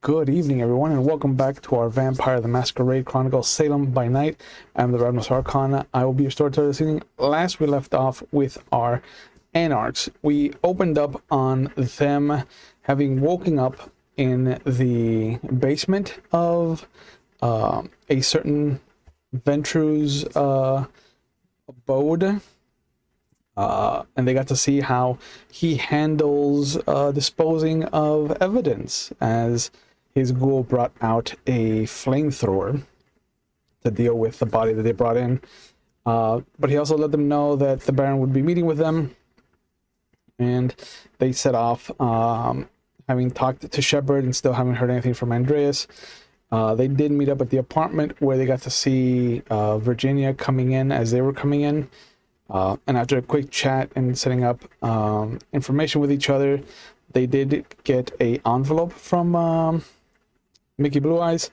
Good evening, everyone, and welcome back to our Vampire the Masquerade Chronicles Salem by Night. I'm the Radmus Arcana. I will be your storyteller this evening. Last we left off with our anarchs. We opened up on them having woken up in the basement of a certain Ventru's abode. And they got to see how he handles disposing of evidence, as his ghoul brought out a flamethrower to deal with the body that they brought in. But he also let them know that the Baron would be meeting with them, and they set off, having talked to Shepard and still haven't heard anything from Andreas. They did meet up at the apartment where they got to see Virginia coming in as they were coming in. And after a quick chat and setting up information with each other, they did get an envelope from Mickey Blue Eyes,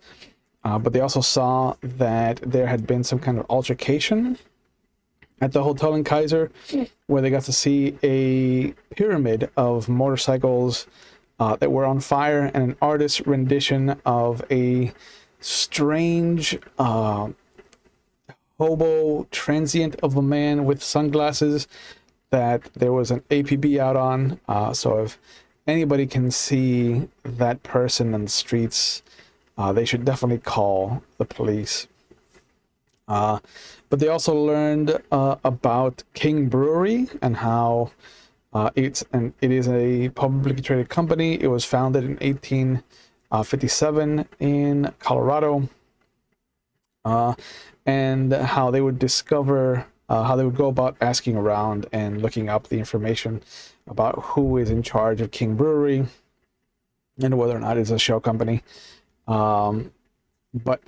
but they also saw that there had been some kind of altercation at the hotel in Kaiser, where they got to see a pyramid of motorcycles that were on fire and an artist's rendition of a strange hobo transient of a man with sunglasses that there was an APB out on. So if anybody can see that person in the streets, they should definitely call the police. But they also learned about King Brewery and how it is a publicly traded company. It was founded in 1857 in Colorado. And how they would discover, how they would go about asking around and looking up the information about who is in charge of King Brewery and whether or not it's a shell company. But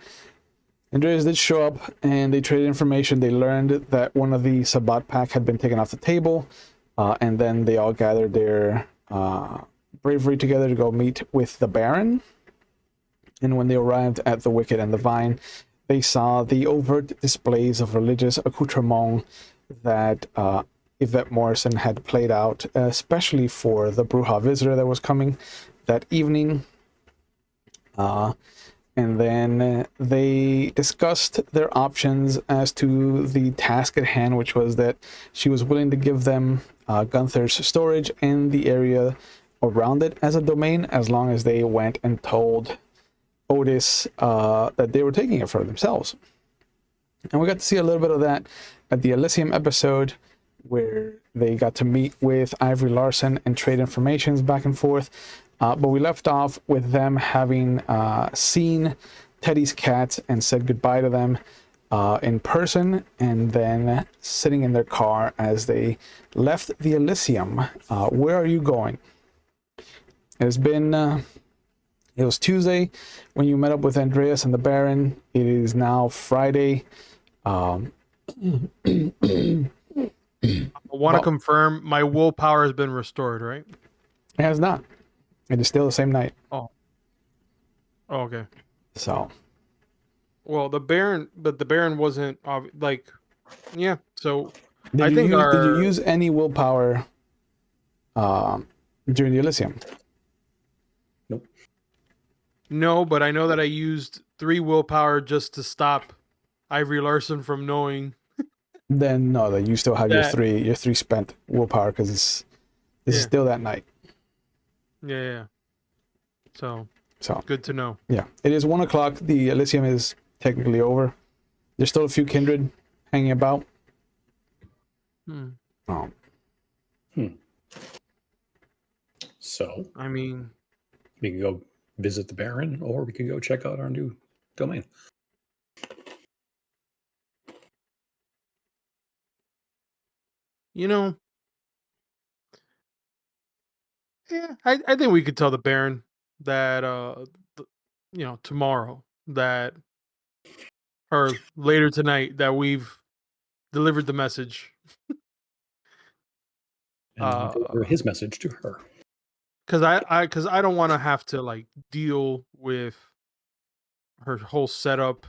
Andreas did show up and they traded information. They learned that one of the Sabbat pack had been taken off the table, and then they all gathered their bravery together to go meet with the Baron. And when they arrived at the Wicked and the Vine, they saw the overt displays of religious accoutrement that Yvette Morrison had played out, especially for the Bruja visitor that was coming that evening. And then they discussed their options as to the task at hand, which was that she was willing to give them Gunther's storage and the area around it as a domain, as long as they went and told Otis that they were taking it for themselves. And we got to see a little bit of that at the Elysium episode, where they got to meet with Ivory Larson and trade informations back and forth. But we left off with them having seen Teddy's cats and said goodbye to them in person, and then sitting in their car as they left the Elysium. Where are you going? It was Tuesday when you met up with Andreas and the Baron. It is now Friday. I want to confirm my willpower has been restored, right? It has not. It is still the same night. Oh, okay. So. Well, the Baron wasn't yeah. So Did you use any willpower during the Elysium? No, but I know that I used 3 willpower just to stop Ivory Larson from knowing. Then no, that you still have your three spent willpower, because this is still that night. Yeah. So good to know. Yeah, it is 1 o'clock. The Elysium is technically over. There's still a few kindred hanging about. So I mean, we can go visit the Baron, or we could go check out our new domain. yeah, I think we could tell the Baron that tomorrow, that, or later tonight, that we've delivered the message. And deliver his message to her. Because I don't want to have to deal with her whole setup.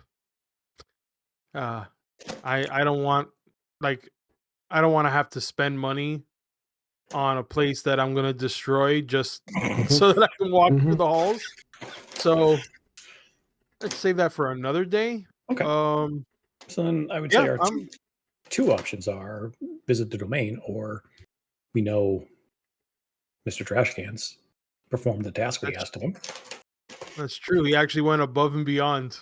I don't want I don't want to have to spend money on a place that I'm gonna destroy just so that I can walk through the halls. So let's save that for another day. Okay. So then I would say Yeah, our two options are visit the domain, or we know Mr. Trashcans performed the task we asked of him. that's true. He actually went above and beyond.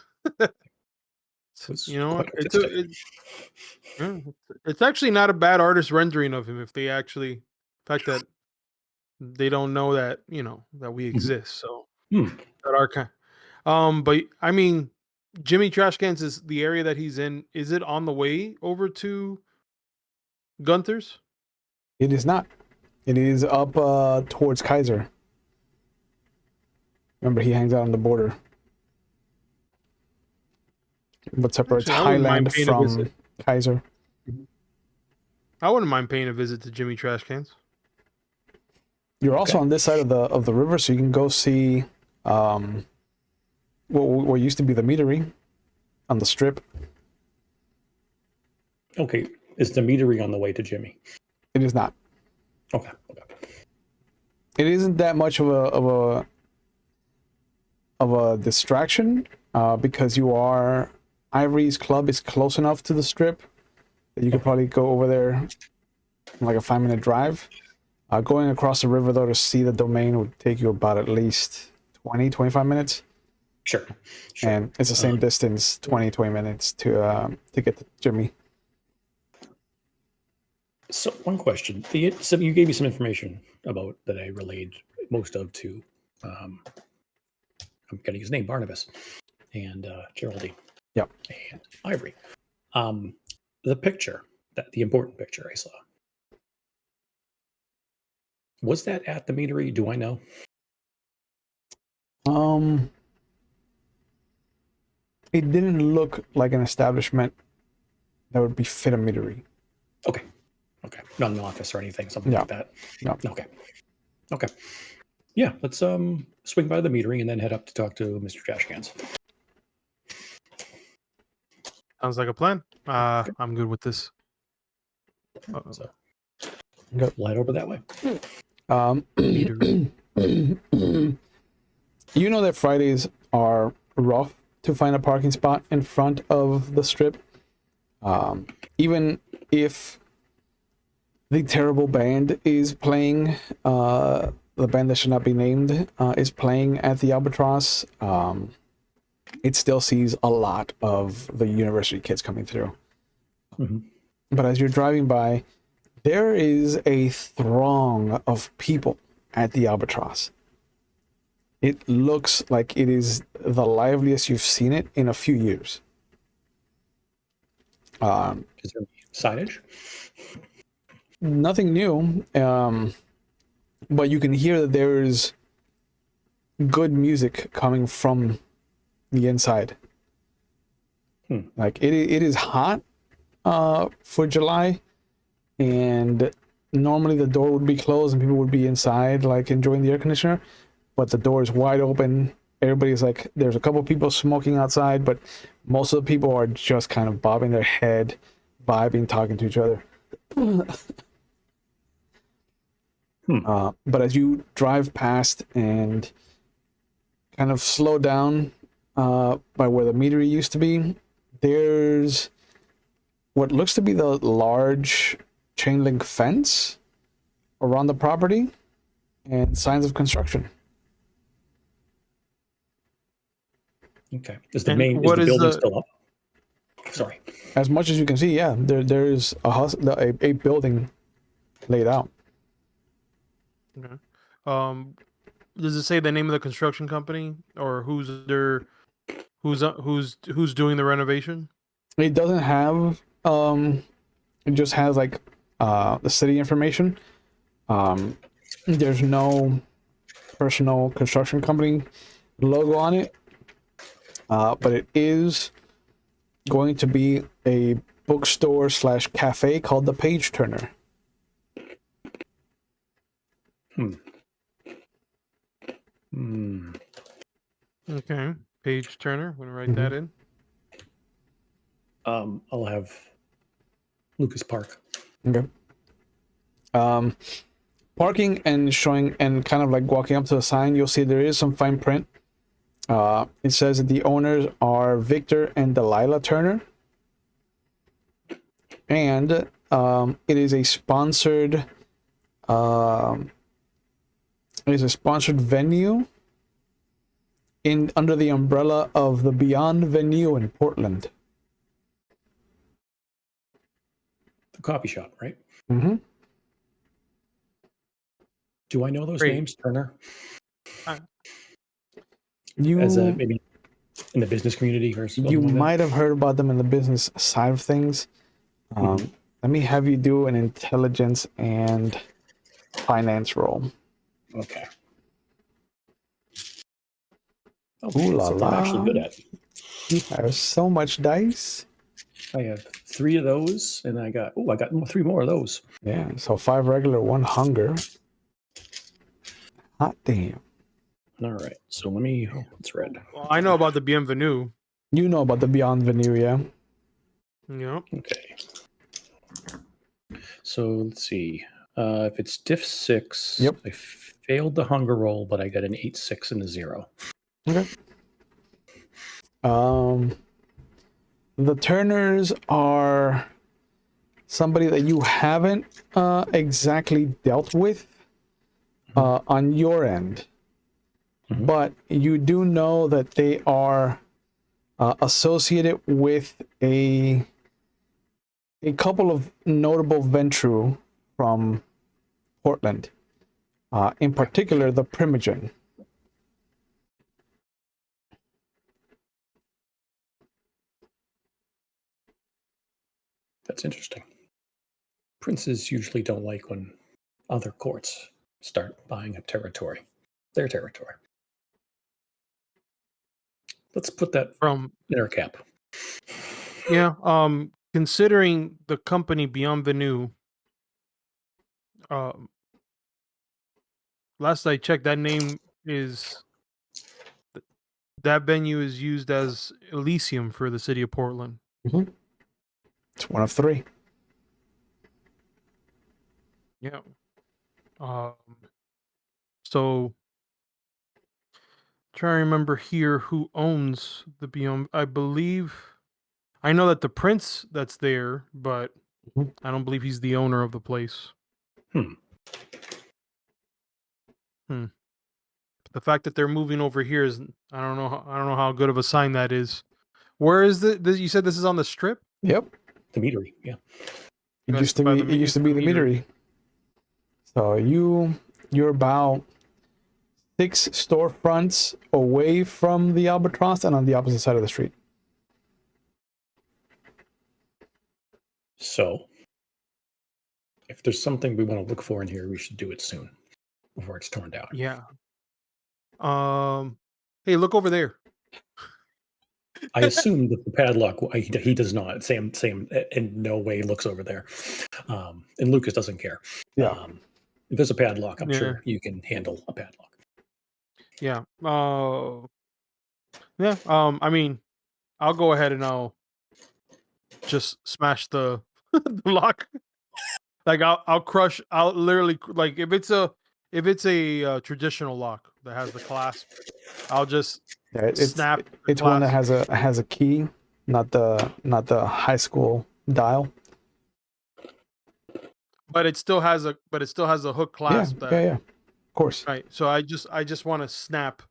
Was You know, quite it's artistic. yeah, it's actually not a bad artist rendering of him if they actually, the fact that they don't know that, you know, that we exist. So Hmm. that our kind. But I mean, Jimmy Trashcans is the area that he's in. Is it on the way over to Gunther's? It is not. It is up towards Kaiser. Remember, he hangs out on the border. What separates Actually, I wouldn't mind Highland paying a from visit. Kaiser? I wouldn't mind paying a visit to Jimmy Trashcans. You're also Okay. on this side of the river, so you can go see what used to be the meadery on the strip. Okay. Is the meadery on the way to Jimmy? It is not. Okay. It isn't that much of a distraction because you are Ivory's club is close enough to the strip that you could probably go over there in like a 5-minute drive. Going across the river though to see the domain would take you about at least 20-25 minutes. Sure. And it's the same distance, 20 minutes to get to Jimmy. So one question. So you gave me some information about that I relayed most of to I'm getting his name, Barnabas, and Geraldine. Yep. And Ivory. The picture, the important picture I saw. Was that at the meadery? Do I know? It didn't look like an establishment that would be fit a meadery. Okay. Not an office or anything, something No. like that. No. Okay. Yeah, let's swing by the meadery and then head up to talk to Mr. Trashcans. Sounds like a plan. I'm good with this. So Okay. we'll head over that way. Meadery. You know that Fridays are rough to find a parking spot in front of the strip. Even if the terrible band is playing, the band that should not be named is playing at the Albatross, it still sees a lot of the university kids coming through. Mm-hmm. But as you're driving by, there is a throng of people at the Albatross. It looks like it is the liveliest you've seen it in a few years. Is there signage? Nothing new, but you can hear that there's good music coming from the inside. Like it is hot for July, and normally the door would be closed and people would be inside like enjoying the air conditioner, but the door is wide open. Everybody's like, there's a couple people smoking outside, but most of the people are just kind of bobbing their head, vibing, talking to each other. But as you drive past and kind of slow down by where the meadery used to be, there's what looks to be the large chain link fence around the property and signs of construction. Okay. Is the And building still up? Sorry. As much as you can see, yeah, there's a building laid out. Okay. Does it say the name of the construction company or who's doing the renovation? It doesn't have it just has like the city information. There's no personal construction company logo on it, but it is going to be a bookstore / cafe called the Page Turner. Okay, Page Turner. I'm gonna write that in. I'll have Lucas Park. Okay. Parking and showing and kind of like walking up to the sign, you'll see there is some fine print. It says that the owners are Victor and Delilah Turner, and it is a sponsored. It is a sponsored venue under the umbrella of the Beyond Venue in Portland. The coffee shop, right? Mm-hmm. Do I know those Great. names, Turner? You As a maybe in the business community or something you like that? might have heard about them in the business side of things. Let me have you do an intelligence and finance roll. Okay. Ooh la Something I'm actually good la. at. You have so much dice. I have 3 of those, and I got 3 more of those. Yeah, so 5 regular, 1 hunger. Hot damn. All right, so let me. It's red. Well, I know about the Bienvenue. You know about the Beyond Venue, yeah? Yep. Okay. So let's see. If it's diff 6, Yep. I failed the hunger roll, but I got an 8, 6, and a 0. Okay. The Turners are somebody that you haven't exactly dealt with on your end, but you do know that they are associated with a couple of notable Ventru from Portland, in particular the Primogen. That's interesting. Princes usually don't like when other courts start buying up territory, their territory. Let's put that From in our cap. yeah. Considering the company Bienvenue, last I checked, that venue is used as Elysium for the city of Portland. Mm-hmm. It's one of 3. Yeah. So trying to remember here who owns the Beyond. I believe I know that the prince that's there, but I don't believe he's the owner of the place. The fact that they're moving over here is I don't know how good of a sign that is. Where is you said this is on the strip? Yep. The meadery, yeah. It That's used to by be. the It used to be the meadery. So you're about 6 storefronts away from the Albatross and on the opposite side of the street. So, if there's something we want to look for in here, we should do it soon before it's torn down. Yeah. Hey, look over there. I assume that the padlock, he does not. Sam in no way looks over there. And Lucas doesn't care. Yeah. If there's a padlock, I'm sure you can handle a padlock. Yeah. Yeah. I mean, I'll go ahead and I'll just smash the the lock. Like I'll literally, like if it's a traditional lock that has the clasp, I'll just snap. It's one that has a key, not the high school dial. But it still has a hook clasp. Yeah. Of course. Right. So I just want to snap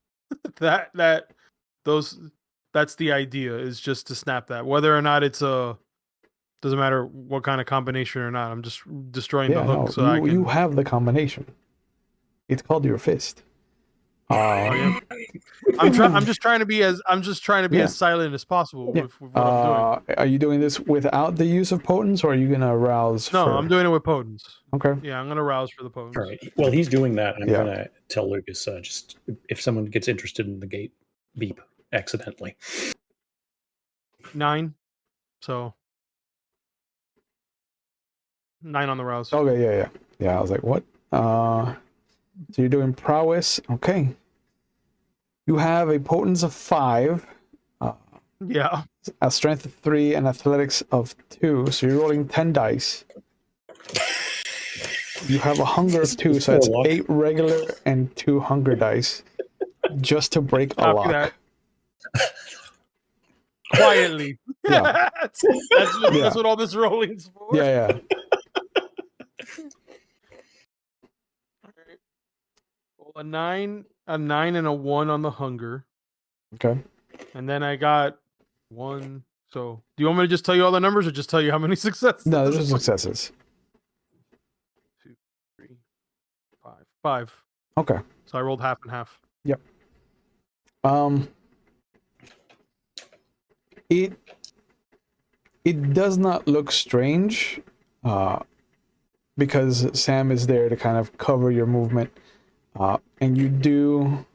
that's the idea, is just to snap that. Whether or not it's doesn't matter what kind of combination or not. I'm just destroying the hook you have the combination. It's called your fist. I'm just trying to be as silent as possible with what I'm doing. Are you doing this without the use of potence, or are you gonna rouse? No, I'm doing it with potence. Okay. Yeah, I'm gonna rouse for the potence. All right. Well, he's doing that. I'm gonna tell Lucas just if someone gets interested in the gate, beep accidentally. 9. So 9 on the rouse. Okay. Yeah. I was like, what? So you're doing prowess. Okay. You have a potence of 5. Yeah. A strength of 3 and athletics of 2. So you're rolling 10 dice. You have a hunger of 2, so it's 8 regular and 2 hunger dice, just to break a lock. quietly. Yeah. That's what all this rolling's for. Yeah. All right. Well, a 9, and a 1 on the hunger, Okay. and then I got 1. So, do you want me to just tell you all the numbers, or just tell you how many successes? No, at those this are point? successes. 2, 3, 5. 5. Okay. So I rolled half and half. Yep. It does not look strange, because Sam is there to kind of cover your movement, and you do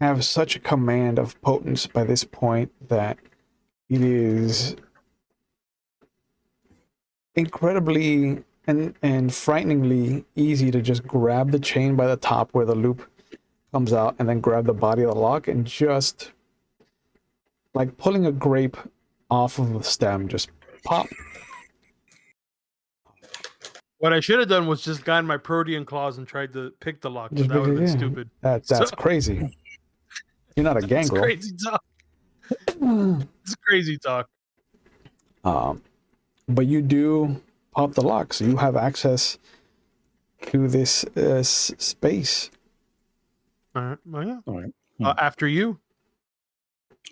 have such a command of potence by this point that it is incredibly and frighteningly easy to just grab the chain by the top where the loop comes out, and then grab the body of the lock and just like pulling a grape off of the stem, just pop. What I should have done was just gotten my protean claws and tried to pick the lock, but Just that would have been yeah. stupid. That's So- crazy. You're not a It's gangrel. crazy talk. It's crazy talk. But you do pop the lock, so you have access to this space. All right. Well, yeah. All right. After you.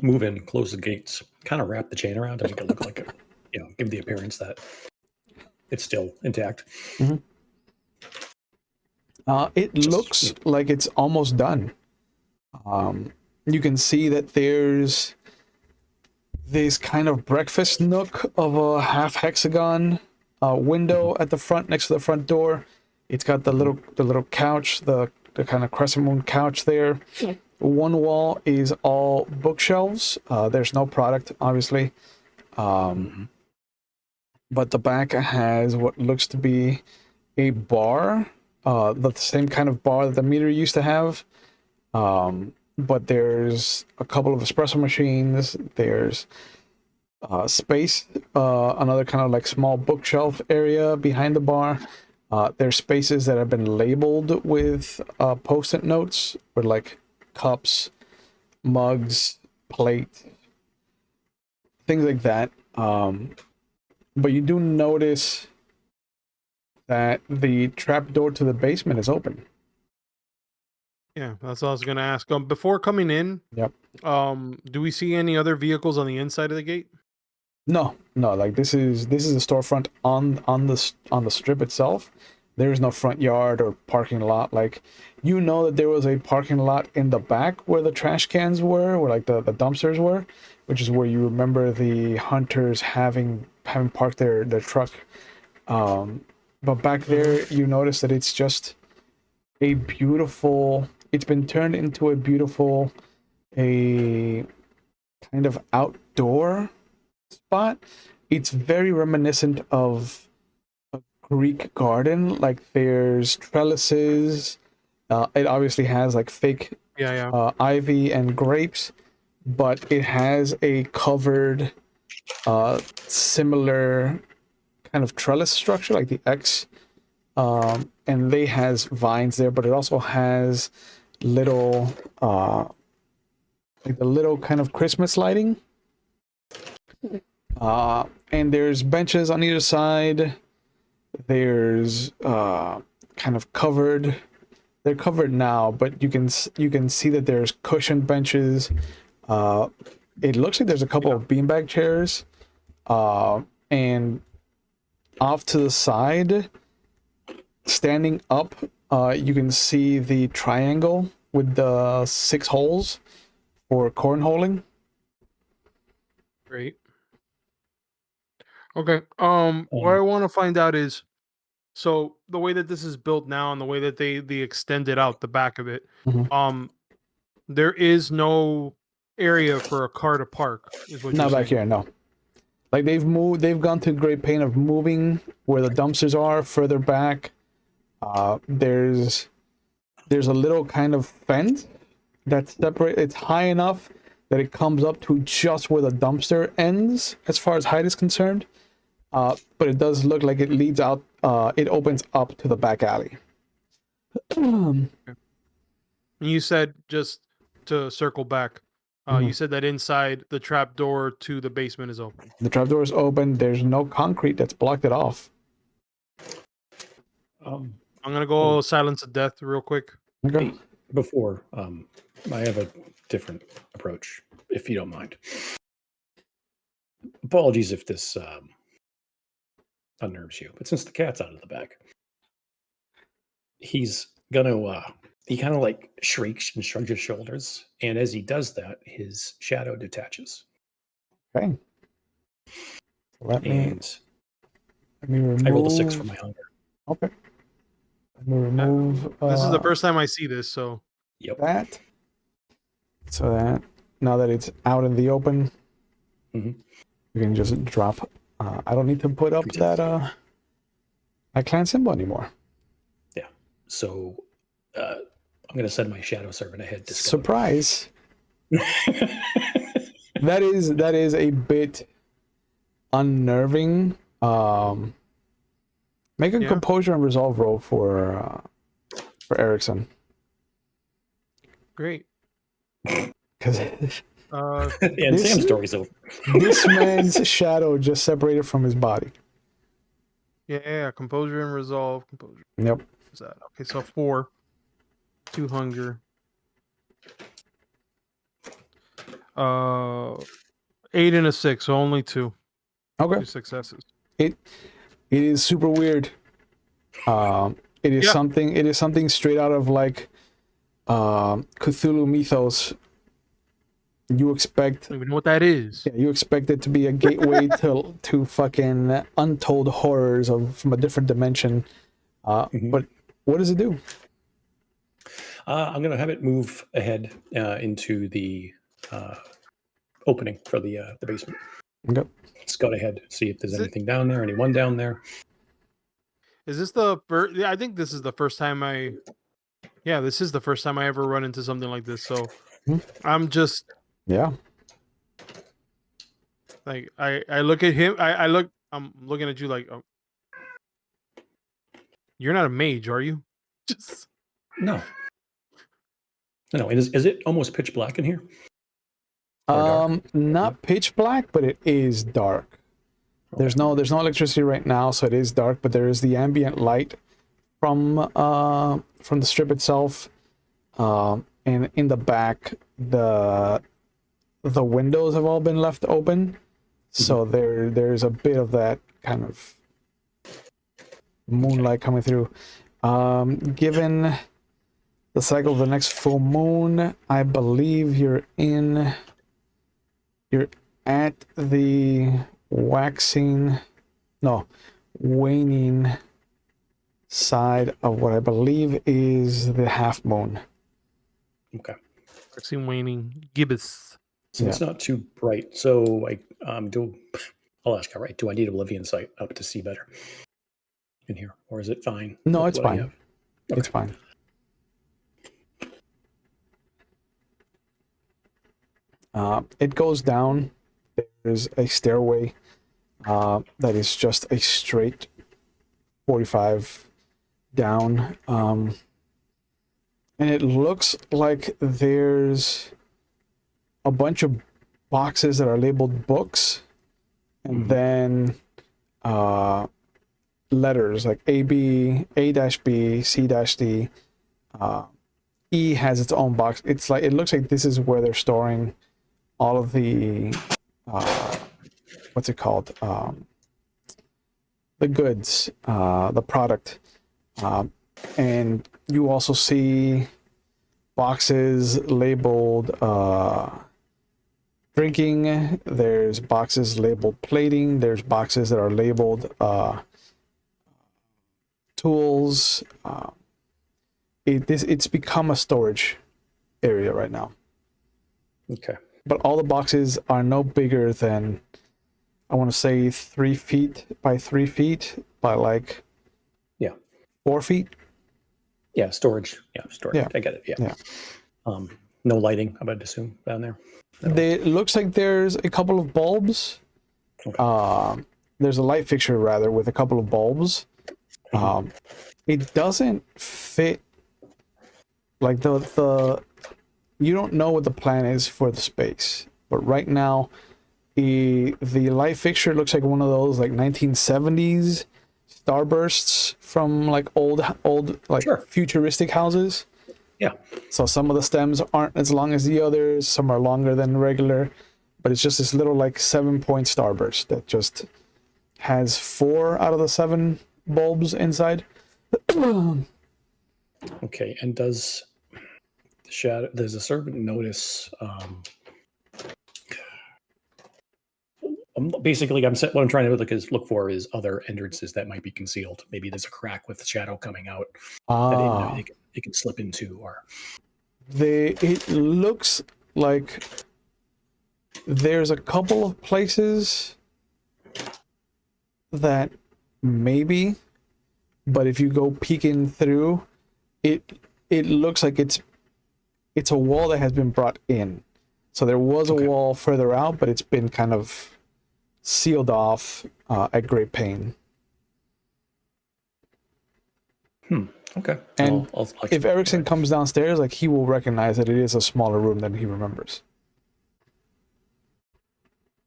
Move in, close the gates, kind of wrap the chain around to make it look like it, give the appearance that it's still intact. It looks like it's almost done. You can see that there's this kind of breakfast nook of a half hexagon window at the front, next to the front door. It's got the little couch, the kind of crescent moon couch there. One wall is all bookshelves. There's no product, obviously. But the back has what looks to be a bar, the same kind of bar that the meter used to have. But there's a couple of espresso machines. There's space, another kind of like small bookshelf area behind the bar. There's spaces that have been labeled with post-it notes with like cups, mugs, plate, things like that. But you do notice that the trap door to the basement is open. Yeah, that's what I was gonna ask. Before coming in, Yep. Do we see any other vehicles on the inside of the gate? No. Like this is a storefront on the strip itself. There is no front yard or parking lot. Like, you know that there was a parking lot in the back where the trash cans were, where like the dumpsters were, which is where you remember the hunters having parked their truck. But back there, you notice that it's just a beautiful. It's been turned into a beautiful, a kind of outdoor spot. It's very reminiscent of a Greek garden. Like, there's trellises. It obviously has like fake ivy and grapes, but it has a covered, similar kind of trellis structure, like the X. And they has vines there, but it also has little, like the little kind of Christmas lighting. And there's benches on either side. There's kind of covered. They're covered now, but you can see that there's cushioned benches. It looks like there's a couple of beanbag chairs, and off to the side, standing up, you can see the triangle with the 6 holes for cornholing. Great. Okay. What I want to find out is, so the way that this is built now and the way that they extended out the back of it, there is no area for a car to park. Is what Not you're back saying. here, no. Like, they've gone to great pain of moving where the dumpsters are further back. There's a little kind of fence that's separate. It's high enough that it comes up to just where the dumpster ends, as far as height is concerned. But it does look like it leads out. It opens up to the back alley. You said, just to circle back, You said that inside the trap door to the basement is open. The trapdoor is open. There's no concrete that's blocked it off. I'm gonna go silence of death real quick. Okay. Hey, before, I have a different approach, if you don't mind. Apologies if this unnerves you, but since the cat's out of the bag, he's gonna he kind of like shrieks and shrugs his shoulders, and as he does that, his shadow detaches. Okay. Let me And remove. I rolled a 6 for my hunger. Okay. Let me remove. This is the first time I see this, so Yep. That. So that now that it's out in the open, Mhm. we can just drop. I don't need to put up Pretense. that clan symbol anymore. Yeah. So I'm gonna send my shadow servant ahead to scout. Surprise! That is a bit unnerving. Make a Yeah. composure and resolve roll for Erickson, great. because And This- Sam's story's over. this man's shadow just separated from his body. Yeah, composure and resolve. Composure. Yep. What's that? Okay, so 4, 2 hunger. 8 and a 6, so only 2. Okay. 2 successes. It is super weird. It is Yeah. something. It is something straight out of like Cthulhu mythos. You expect, I don't even know what that is. yeah, you expect it to be a gateway to fucking untold horrors from a different dimension. Mhm. But what does it do? I'm gonna have it move ahead into the opening for the basement. Okay. Scout ahead, see if there's Is it- anything down there, anyone down there. Is this the first? Yeah, I think this is the first time I. Yeah, this is the first time I ever run into something like this. So Hmm. I'm just Yeah. like I look at him. I'm looking at you like, oh, you're not a mage, are you? Just No. No, is it almost pitch black in here? Or dark? Not pitch black, but it is dark. There's no electricity right now, so it is dark. But there is the ambient light from the strip itself, and in the back, the windows have all been left open, so there's a bit of that kind of moonlight coming through. Given the cycle of the next full moon, I believe you're at the waning side of what I believe is the half moon. Okay. vaccine waning gibbous. So it's not too bright. So I'll ask outright, do I need Oblivion sight up to see better in here? Or is it fine? No, with it's what I fine. have? It's Okay. fine. It goes down. There's a stairway that is just a straight 45 down. And it looks like there's a bunch of boxes that are labeled books, and then letters like A-B, A-B, C-D. E has its own box. It looks like this is where they're storing all of the what's it called? The goods, the product. And you also see boxes labeled drinking. There's boxes labeled plating. There's boxes that are labeled tools. It's become a storage area right now. Okay. But all the boxes are no bigger than, I want to say, 3 feet by 3 feet by like 4 feet. Yeah, storage. Yeah, storage. Yeah. I get it. Yeah. Yeah. No lighting, I would assume, down there. It looks like there's a couple of bulbs. Okay. There's a light fixture rather with a couple of bulbs. It doesn't fit like the you don't know what the plan is for the space, but right now, the light fixture looks like one of those like 1970s starbursts from like old like Sure. futuristic houses. Yeah. So some of the stems aren't as long as the others, some are longer than regular, but it's just this little like 7-point starburst that just has 4 out of the 7 bulbs inside. Okay, and does the shadow? Does the servant notice? Basically, what I'm trying to look for is other entrances that might be concealed. Maybe there's a crack with the shadow coming out that it can slip into, or it looks like there's a couple of places that maybe, but if you go peeking through, it looks like it's a wall that has been brought in. So there was a wall further out, but it's been kind of sealed off at great pain. Okay. And I'll if Erickson comes downstairs, like he will recognize that it is a smaller room than he remembers.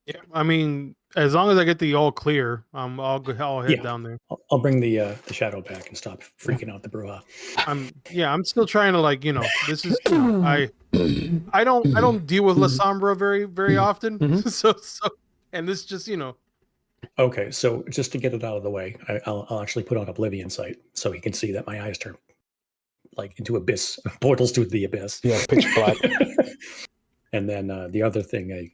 Yeah, I mean, as long as I get the all clear, I'll head down there. I'll bring the shadow back and stop freaking out the Bruja. I'm still trying to like, this is I don't deal with La Sombra very often. so and this just Okay, so just to get it out of the way, I'll actually put on Oblivion Sight so he can see that my eyes turn like into abyss portals to the abyss. Yeah, pitch black. And then the other thing, I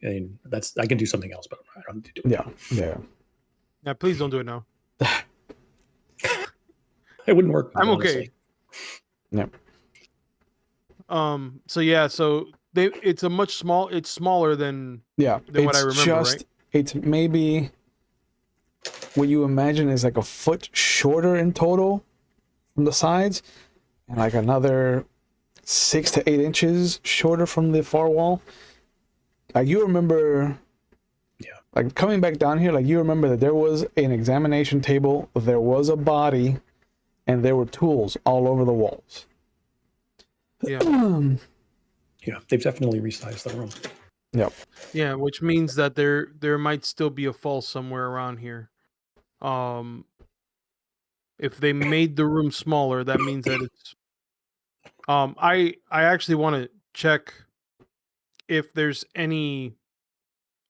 can do something else, but I don't need to do it. Yeah, please don't do it now. It wouldn't work. I'm honestly. okay. Yeah. So it's smaller than what I remember, right? It's maybe what you imagine is like a foot shorter in total from the sides, and like another 6 to 8 inches shorter from the far wall. Like you remember, like coming back down here, like you remember that there was an examination table, there was a body, and there were tools all over the walls. Yeah. Yeah, they've definitely resized the room. Yep. Yeah, which means that there might still be a fall somewhere around here. If they made the room smaller, that means that it's I actually want to check if there's any.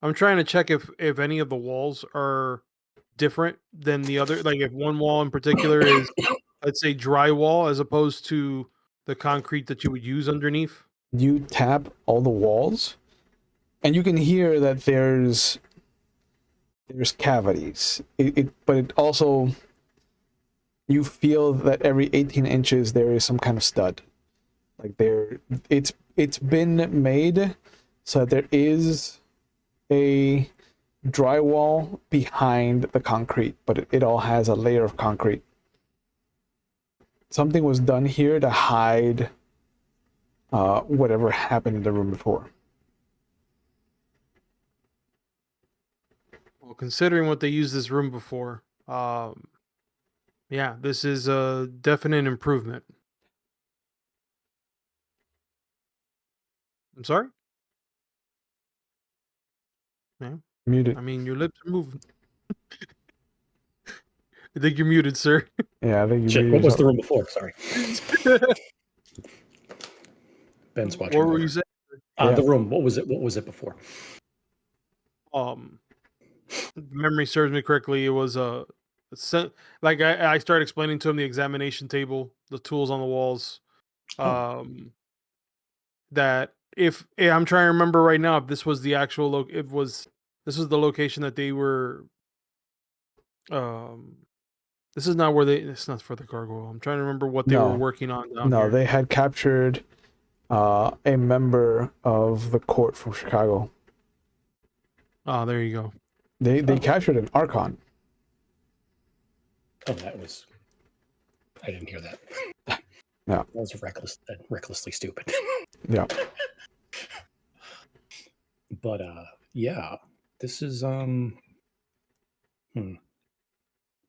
I'm trying to check if any of the walls are different than the other. Like if one wall in particular is, let's say, drywall as opposed to the concrete that you would use underneath. You tap all the walls, and you can hear that there's cavities. But it also, you feel that every 18 inches there is some kind of stud. Like it's been made so that there is a drywall behind the concrete, but it all has a layer of concrete. Something was done here to hide whatever happened in the room before. Well, considering what they used this room before, yeah, this is a definite improvement. I'm sorry? Yeah. Muted. I mean, your lips are moving. I think you're muted, sir. Yeah, I think you Shit, muted what was yourself. the room before? Sorry. Ben's watching. What were you saying? The room. What was it? What was it before? If memory serves me correctly, it was like I started explaining to him the examination table, the tools on the walls. That if I'm trying to remember right now if this was the actual this was the location that they were. This is not where it's not for the gargoyle. I'm trying to remember what they were working on down here. They had captured a member of the court from Chicago. Oh, there you go. They captured an Archon. Oh, I didn't hear that. Yeah. That was recklessly stupid. Yeah. But yeah, this is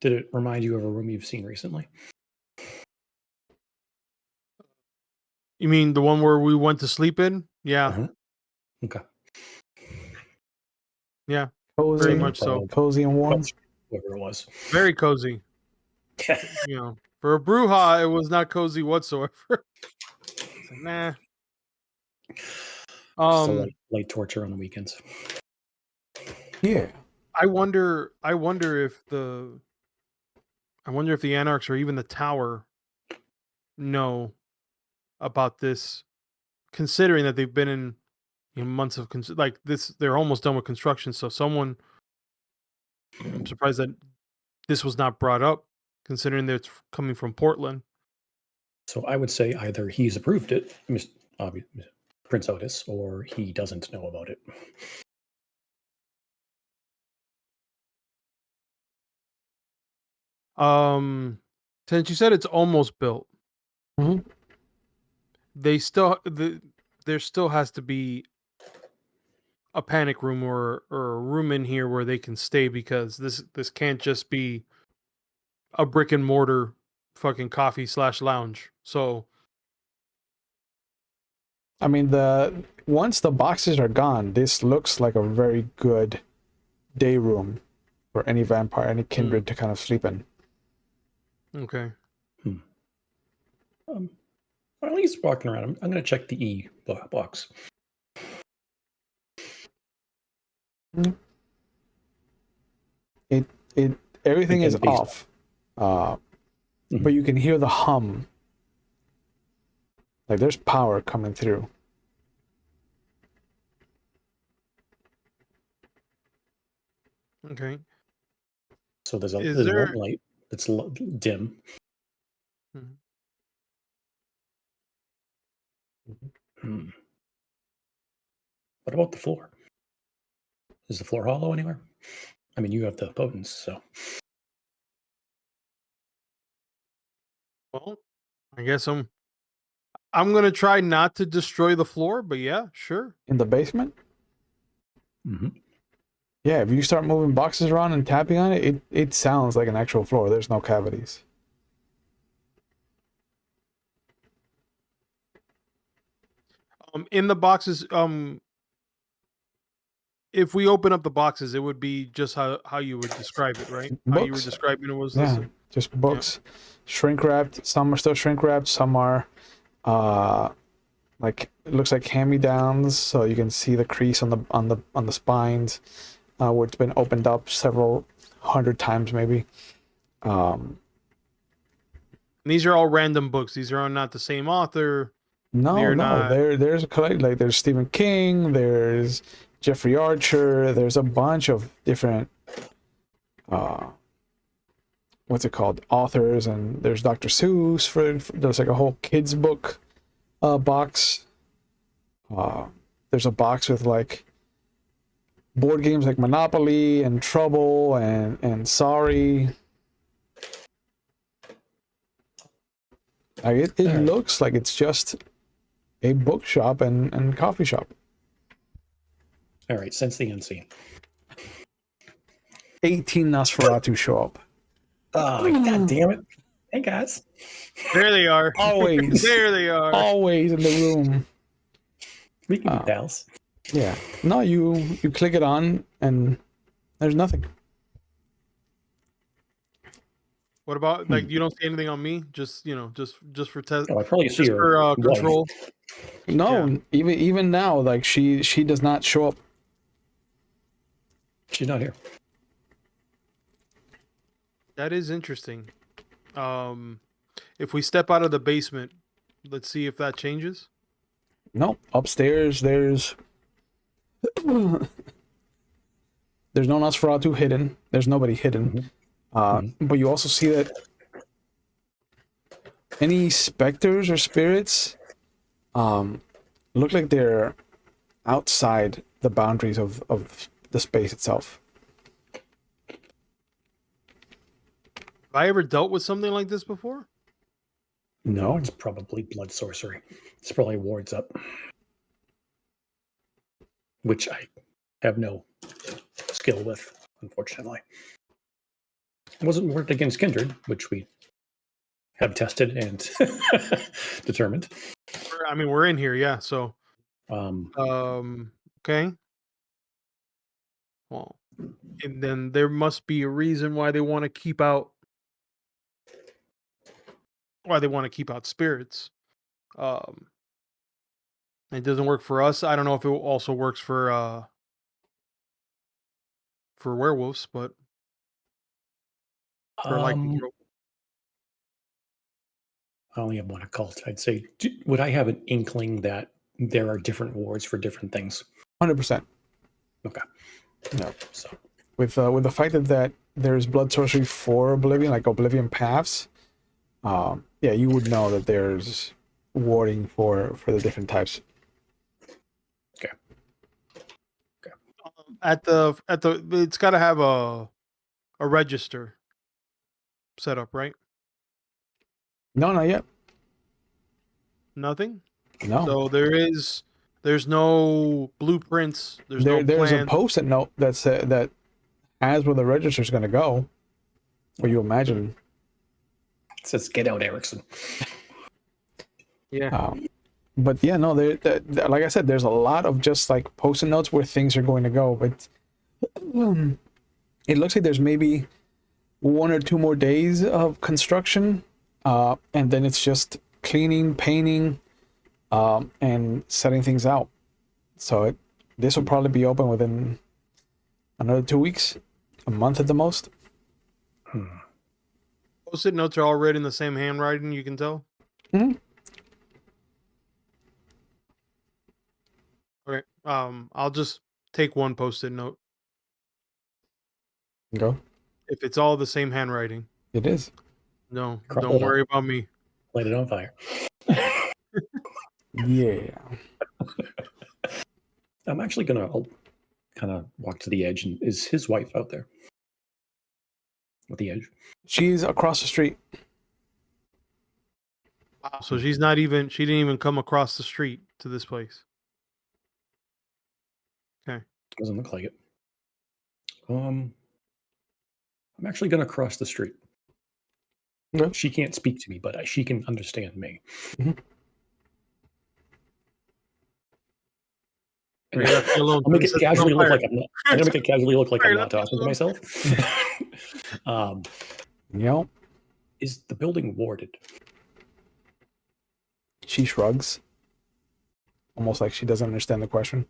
Did it remind you of a room you've seen recently? You mean the one where we went to sleep in? Yeah, Uh-huh. Okay. yeah, Cozy, very much so. cozy and warm. Whoever it was. Very cozy. You know, for a Bruja, it was not cozy whatsoever. It's like, nah. Just a light torture on the weekends. Yeah. I wonder if the Anarchs or even the Tower know about this, considering that they've been in months of like this. They're almost done with construction, so someone. I'm surprised that this was not brought up, considering that it's coming from Portland. So I would say either he's approved it, Prince Otis, or he doesn't know about it. Since you said it's almost built, Mhm. there still has to be a panic room or a room in here where they can stay, because this can't just be a brick and mortar fucking coffee/lounge. So I mean, once the boxes are gone, this looks like a very good day room for any vampire, any kindred to kind of sleep in. okay. While he's walking around, I'm going to check the E box. It everything Again, is based off, but you can hear the hum. Like there's power coming through. Okay. So there's Is one there- light that's dim. Mhm. What about the floor? Is the floor hollow anywhere? I mean, you have the potence, so. Well, I guess I'm gonna try not to destroy the floor, but yeah, sure. In the basement? Yeah, if you start moving boxes around and tapping on it, it sounds like an actual floor. There's no cavities. In the boxes, if we open up the boxes, it would be just how you would describe it, right? How you were Books. describing it was Yeah, this. just books. Shrink wrapped. Some are still shrink wrapped. Some are, like it looks like hand-me-downs, so you can see the crease on the spines, where it's been opened up several hundred times maybe. And these are all random books. These are not the same author. No, not... there's a collect, like there's Stephen King, there's Jeffrey Archer, there's a bunch of different what's it called, authors, and there's Dr. Seuss for there's like a whole kids book box. There's a box with like board games like Monopoly and Trouble and Sorry. Like it All right. looks like it's just a bookshop and coffee shop. All right, sense the unseen. 18 Nosferatu show up. Oh, God damn it. Hey, guys. There they are. Always. There they are. Always in the room. We can be pals. Yeah. No, you click it on and there's nothing. What about, like, you don't see anything on me? Just, just for test. Oh, I probably see Just her for wife. control. No, Yeah. even now, like she does not show up. She's not here. That is interesting. If we step out of the basement, let's see if that changes. No, upstairs there's no Nosferatu hidden. There's nobody hidden. But you also see that any specters or spirits look like they're outside the boundaries of the space itself. Have I ever dealt with something like this before? No, it's probably blood sorcery. It's probably wards up, which I have no skill with, unfortunately. It wasn't worked against kindred, which we have tested and determined. I mean, we're in here, yeah. So Okay. Well, and then there must be a reason why they want to keep out spirits. Um, it doesn't work for us. I don't know if it also works for werewolves, but for I only have one occult. I'd say, would I have an inkling that there are different wards for different things? 100%. Okay. No. So With the fact that there's blood sorcery for Oblivion, like Oblivion paths, yeah, you would know that there's warding for the different types. okay. at the it's got to have a register set up, right? No, not yet. Nothing. No. So there's no blueprints. There's no There's a plan. post-it note that has where the register's going to go. Where you imagine. It says, "Get out, Erickson." Yeah. But yeah, no, like I said, there's a lot of just like post-it notes where things are going to go. But it looks like there's maybe 1 or 2 more days of construction, and then it's just cleaning, painting, and setting things out. So this will probably be open within another 2 weeks, a month at the most. Post-it notes are all written in the same handwriting. You can tell. Mm-hmm. Okay. I'll just take one post-it note. Go. If it's all the same handwriting. It is. No, Crumple don't it up. worry about me. Light it on fire. Yeah. I'm actually I'll kind of walk to the edge. And is his wife out there? At the edge? She's across the street. Wow. So she didn't even come across the street to this place. Okay. Doesn't look like it. I'm actually going to cross the street. Okay. She can't speak to me, but she can understand me. Mhm. And I'll make it casually look like I'm not. I'm gonna make it casually look like I'm not talking to myself. Yep. Is the building warded? She shrugs, almost like she doesn't understand the question.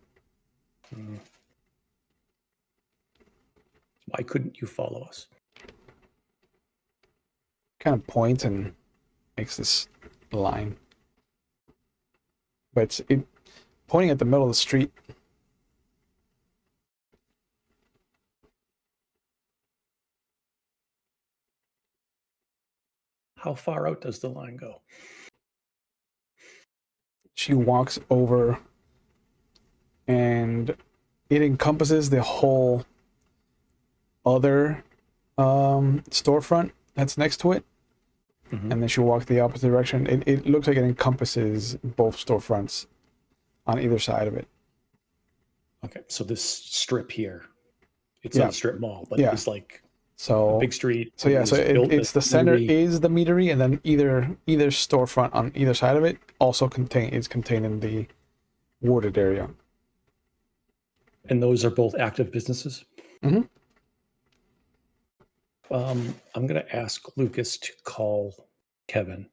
Why couldn't you follow us? Kind of points and makes this line, but it's pointing at the middle of the street. How far out does the line go? She walks over, and it encompasses the whole other storefront that's next to it. Mm-hmm. And then she walks the opposite direction. It looks like it encompasses both storefronts on either side of it. Okay, so this strip here, it's not a strip mall, but it's like a big street. So yeah, so it's the center is the meadery, and then either storefront on either side of it also is contained in the warded area. And those are both active businesses? Mm-hmm. I'm going to ask Lucas to call Kevin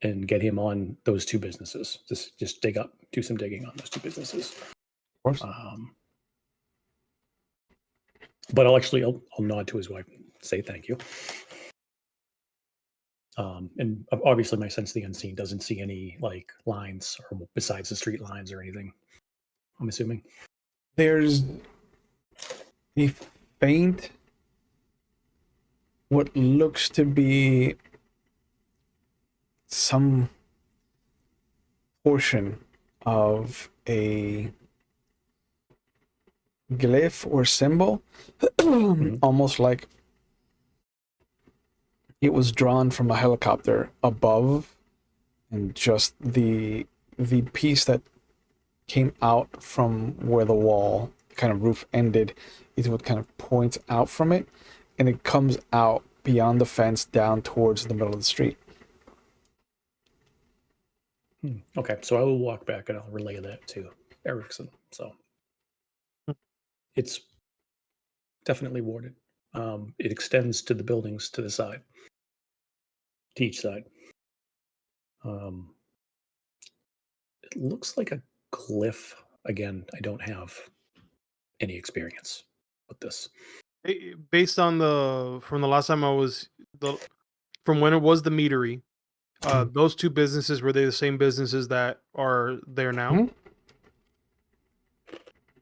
and get him on those 2 businesses. Just do some digging on those 2 businesses. Of course. But I'll nod to his wife and say thank you. And obviously my sense of the unseen doesn't see any like lines or besides the street lines or anything, I'm assuming. There's a faint, what looks to be some portion of a glyph or symbol, almost like it was drawn from a helicopter above, and just the piece that came out from where the wall kind of roof ended is what kind of points out from it, and it comes out beyond the fence down towards the middle of the street. Okay, so I will walk back and I'll relay that to Erickson. So it's definitely warded. It extends to the buildings to the side, to each side. It looks like a glyph. Again, I don't have any experience with this. Based on from the last time I was from when it was the meadery, those two businesses, were they the same businesses that are there now? Mhm.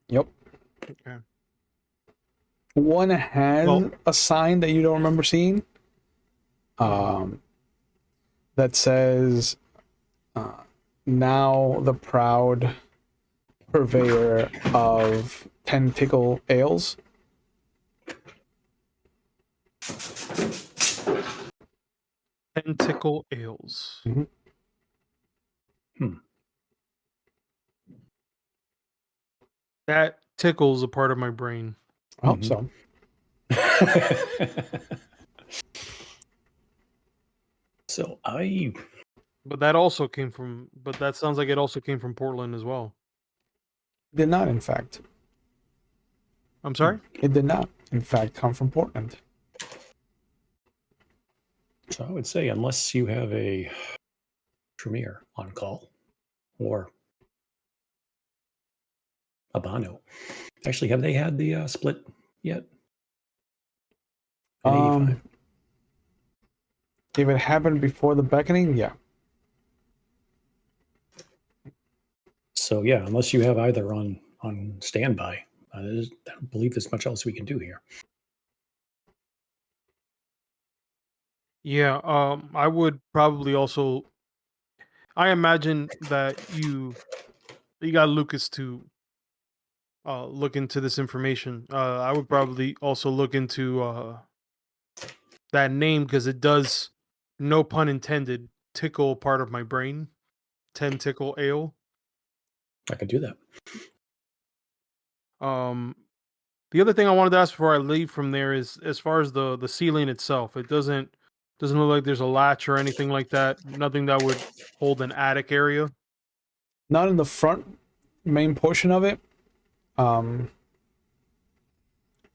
Yep. Okay. One has Well, a sign that you don't remember seeing. That says, "Now the proud purveyor of tentacle ales." Tentacle ales. Mhm. That tickles a part of my brain. I hope so. So I But that also came from. But that sounds like it also came from Portland as well. Did not, in fact. I'm sorry. It did not, in fact, come from Portland. So I would say, unless you have a Tremere on call or a Bano. Actually, have they had the split yet? In 85. If it happened before the beckoning, yeah. So yeah, unless you have either on standby, I don't believe there's much else we can do here. Yeah. I would probably also. I imagine that you got Lucas to look into this information. I would probably also look into that name because it does, no pun intended, tickle part of my brain. Tentacle ale. I can do that. The other thing I wanted to ask before I leave from there is, as far as the ceiling itself, it doesn't look like there's a latch or anything like that. Nothing that would hold an attic area. Not in the front main portion of it.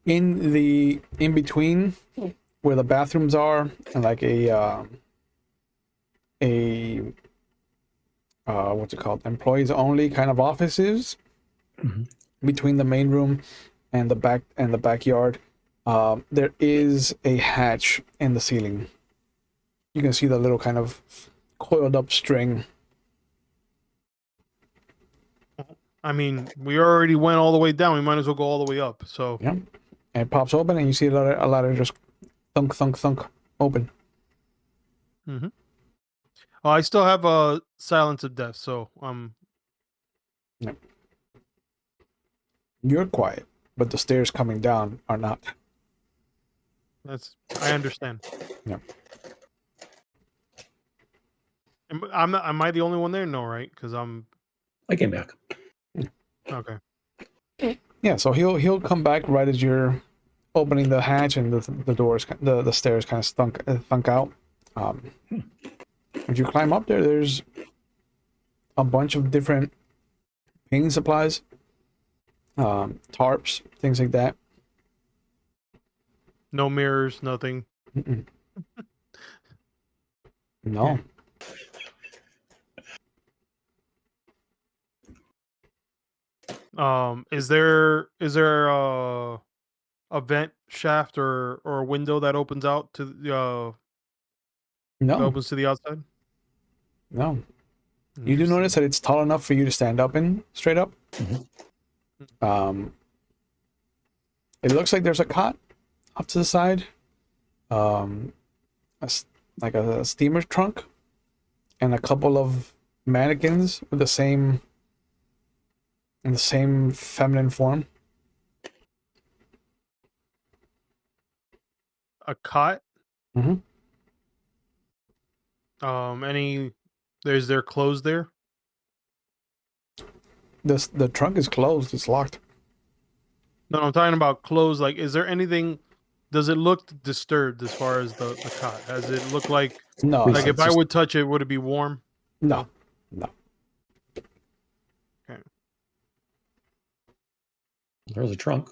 In between where the bathrooms are, and like what's it called? Employees only kind of offices. Between the main room and the backyard, there is a hatch in the ceiling. You can see the little kind of coiled up string. I mean, we already went all the way down. We might as well go all the way up. So Yeah, and it pops open, and you see a ladder just thunk, thunk, thunk open. I still have a silence of death. So Yeah. You're quiet, but the stairs coming down are not. I understand. Yeah. Am I the only one there? No, right? Because I came back. okay. Yeah, so he'll come back right as you're opening the hatch, and the doors, the stairs kind of thunk out. If you climb up there, there's a bunch of different painting supplies, tarps, things like that. No mirrors, nothing. No. Is there a vent shaft or a window that opens out to the No. opens to the outside? No. You do notice that it's tall enough for you to stand up in straight up. It looks like there's a cot up to the side, like a steamer trunk, and a couple of mannequins with the same feminine form. A cot. Mhm. There's their clothes there? The trunk is closed. It's locked. No, I'm talking about clothes. Like, is there anything? Does it look disturbed as far as the cot? Does it look like No. like no, if I would touch it, would it be warm? No. No. Okay. There's a trunk,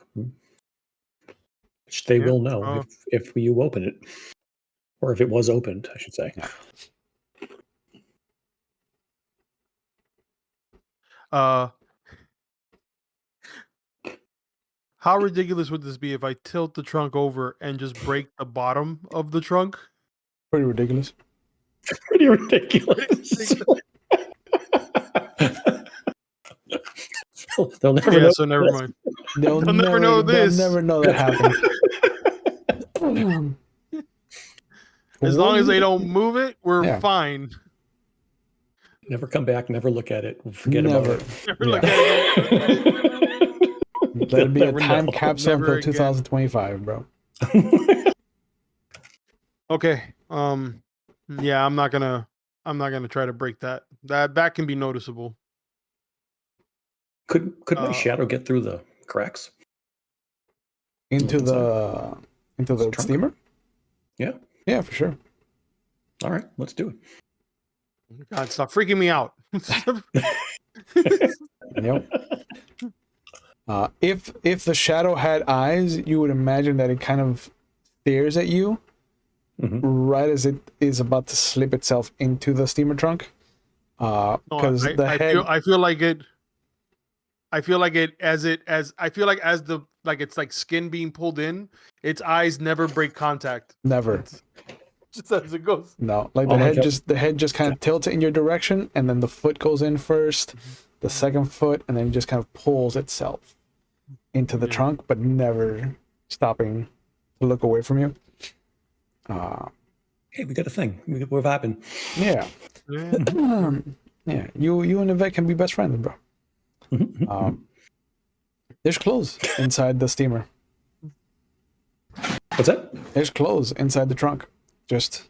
which they Yeah, will know if you open it, or if it was opened, I should say. Yeah. How ridiculous would this be if I tilt the trunk over and just break the bottom of the trunk? Pretty ridiculous. Pretty ridiculous. They'll never Yeah, know. so never mind. They'll never know They'll this. never know that happened. As long as they don't move it, we're Yeah. fine. Never come back. Never look at it. Forget Never. about it. Never look at it. Let it be a Never time know. capsule Never until again. 2025, bro. Okay. Yeah, I'm not gonna try to break that. That can be noticeable. Could my shadow get through the cracks? Into Inside? the Trunk? steamer? Yeah. Yeah, for sure. All right, let's do it. God, stop freaking me out. Yep. If the shadow had eyes, you would imagine that it kind of stares at you right as it is about to slip itself into the steamer trunk. Because the head. I feel like it's like skin being pulled in. Its eyes never break contact. Never. Just as it goes. No, like Oh the my head God. just kind of tilts it in your direction, and then the foot goes in first, the second foot, and then just kind of pulls itself into the trunk, but never stopping to look away from you. Hey, we got a thing. We're vibing. Yeah. Yeah. You and Yvette can be best friends, bro. There's clothes inside the steamer. What's that? There's clothes inside the trunk. Just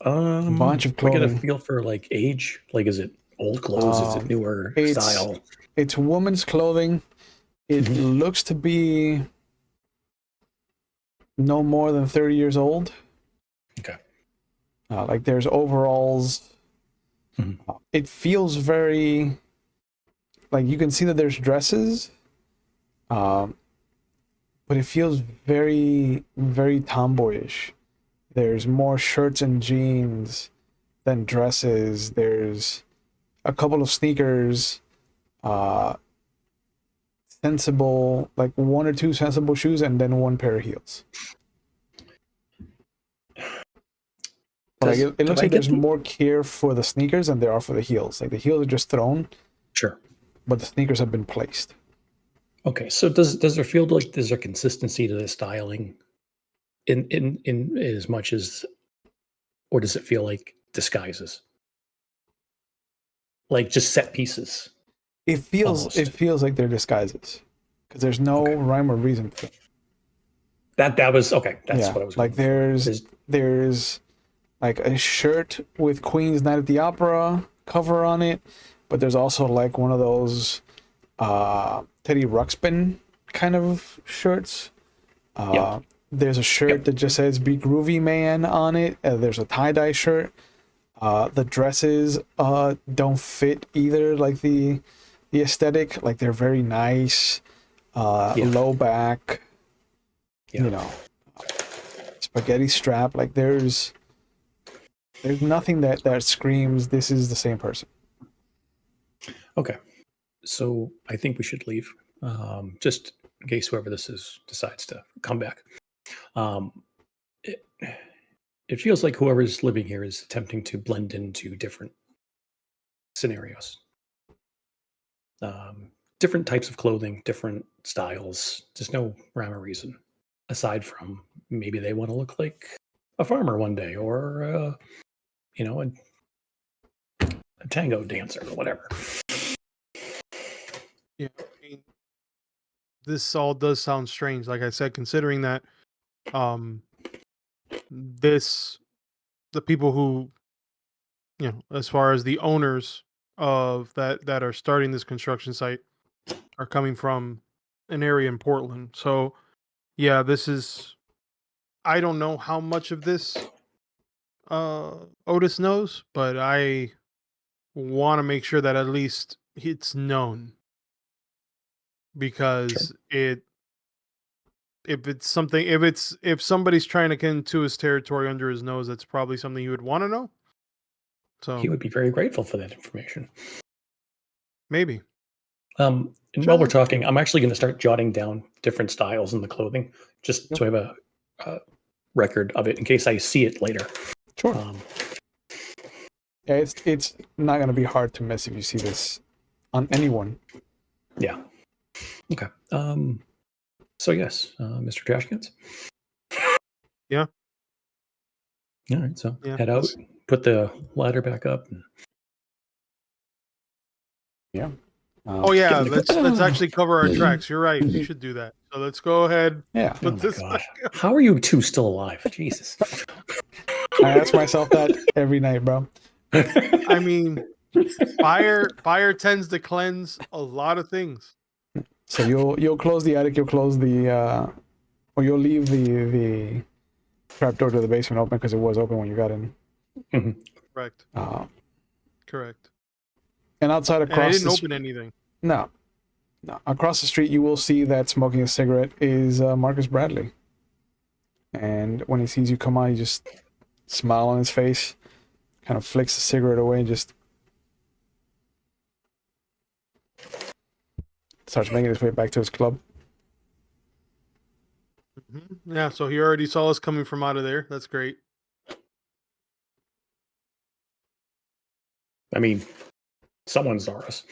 A bunch of I get a clothing. feel for like age. Like, is it old clothes? Is it newer style? It's woman's clothing. It looks to be no more than 30 years old. Okay. Like there's overalls. It feels very like you can see that there's dresses, but it feels very, very tomboyish. There's more shirts and jeans than dresses. There's a couple of sneakers, sensible, like one or two sensible shoes, and then one pair of heels. Like it looks like there's more care for the sneakers than there are for the heels. Like the heels are just thrown, Sure. but the sneakers have been placed. Okay, so does there feel like there's a consistency to the styling in as much as, or does it feel like disguises? Like just set pieces? It feels Almost. like they're disguises because there's no rhyme or reason to it. That was okay. That's what I was like. going for. There's like a shirt with Queen's Night at the Opera cover on it, but there's also like one of those Teddy Ruxpin kind of shirts. There's a shirt that just says "Be Groovy Man" on it. There's a tie-dye shirt. The dresses don't fit either, like the aesthetic. Like they're very nice, low back, you know, spaghetti strap. Like there's nothing that screams this is the same person. Okay, so I think we should leave, just in case whoever this is decides to come back. It feels like whoever's living here is attempting to blend into different scenarios, different types of clothing, different styles. Just no rhyme or reason, aside from maybe they want to look like a farmer one day, or a tango dancer or whatever. Yeah, I mean, this all does sound strange. Like I said, considering that, the people who, as far as the owners of that are starting this construction site, are coming from an area in Portland. So, yeah, this is. I don't know how much of this Otis knows, but I want to make sure that at least it's known, because if it's something, if somebody's trying to get into his territory under his nose, that's probably something he would want to know. So He would be very grateful for that information. maybe. And while we're talking, I'm actually going to start jotting down different styles in the clothing, just so I have a record of it in case I see it later. Sure. Yeah, it's not going to be hard to miss if you see this on anyone. Yeah. Okay. So yes, Mr. Trashcans. Yeah. All right. So Yeah. head out, put the ladder back up. And Yeah. Oh yeah, Get in the let's actually cover our tracks. You're right. We should do that. So let's go ahead. Yeah. oh Put my this God. back up. How are you two still alive? Jesus. I ask myself that every night, bro. I mean, fire tends to cleanse a lot of things. So you'll close the attic, you'll close the or you'll leave the trapdoor to the basement open because it was open when you got in. Mhm. Correct. Correct. And outside And I across didn't the open anything. No. Across the street, you will see that smoking a cigarette is Marcus Bradley. And when he sees you come out, he just smile on his face, kind of flicks the cigarette away, and just starts making his way back to his club. Yeah, so he already saw us coming from out of there. That's great. I mean, someone saw us.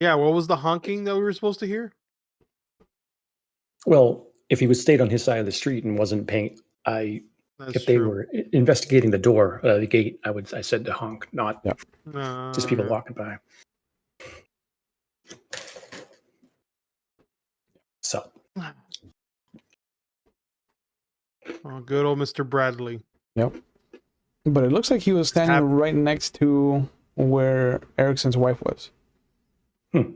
Yeah, what was the honking that we were supposed to hear? Well, if he was stayed on his side of the street and wasn't paying, That's if they true. were investigating the door, the gate, I said to honk, not just people Yeah. walking by. So, Oh, good old Mr. Bradley. Yep. But it looks like he was standing right next to where Erickson's wife was. Do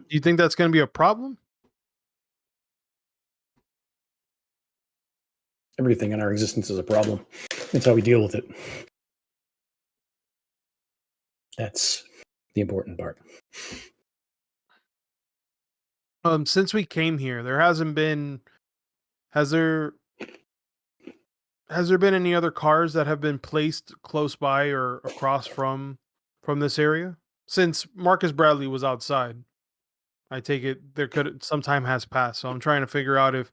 you think that's going to be a problem? everything in our existence is a problem. That's how we deal with it. That's the important part. Since we came here, there hasn't been. Has there been any other cars that have been placed close by or across from this area? Since Marcus Bradley was outside, I take it some time has passed. So I'm trying to figure out if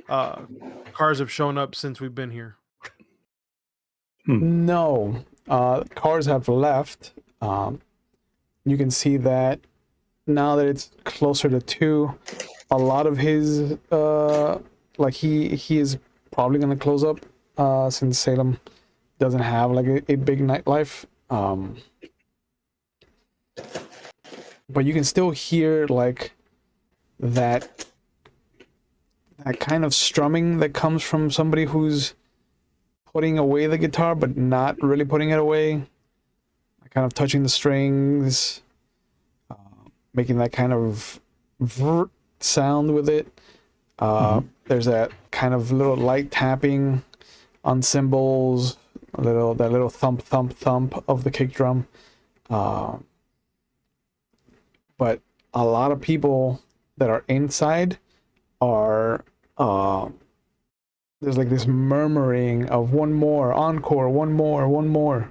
cars have shown up since we've been here. No. Cars have left. You can see that now that it's closer to 2, a lot of his like he is probably gonna close up since Salem doesn't have like a big nightlife. But you can still hear like that kind of strumming that comes from somebody who's putting away the guitar but not really putting it away, kind of touching the strings, making that kind of sound with it. There's that kind of little light tapping on cymbals, that little thump thump thump of the kick drum. But a lot of people that are inside are there's like this murmuring of one more, encore, one more, one more.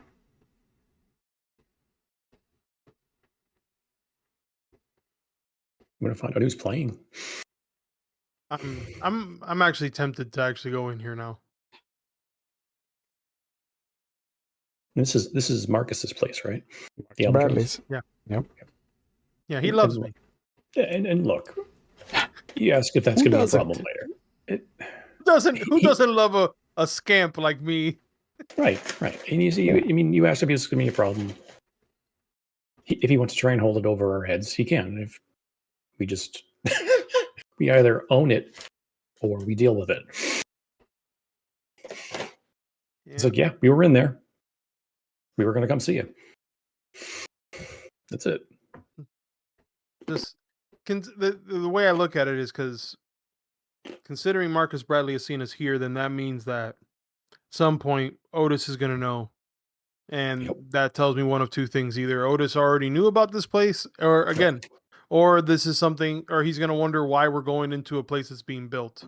I'm gonna find out who's playing. I'm actually tempted to actually go in here now. This is Marcus's place, right? The Bradley's. Yeah. Yep. Yeah, he loves me. And look, you ask if that's Who going to be a doesn't? problem later. Who doesn't love a scamp like me? Right. And you see, I mean, you asked if it's going to be a problem. If he wants to try and hold it over our heads, he can. If we just we either own it or we deal with it. Yeah. It's like, yeah, we were in there. We were going to come see you. That's it. Just the way I look at it is because considering Marcus Bradley is seen as here, then that means that at some point Otis is going to know. And Yep. that tells me one of two things. Either Otis already knew about this place, or this is something, or he's going to wonder why we're going into a place that's being built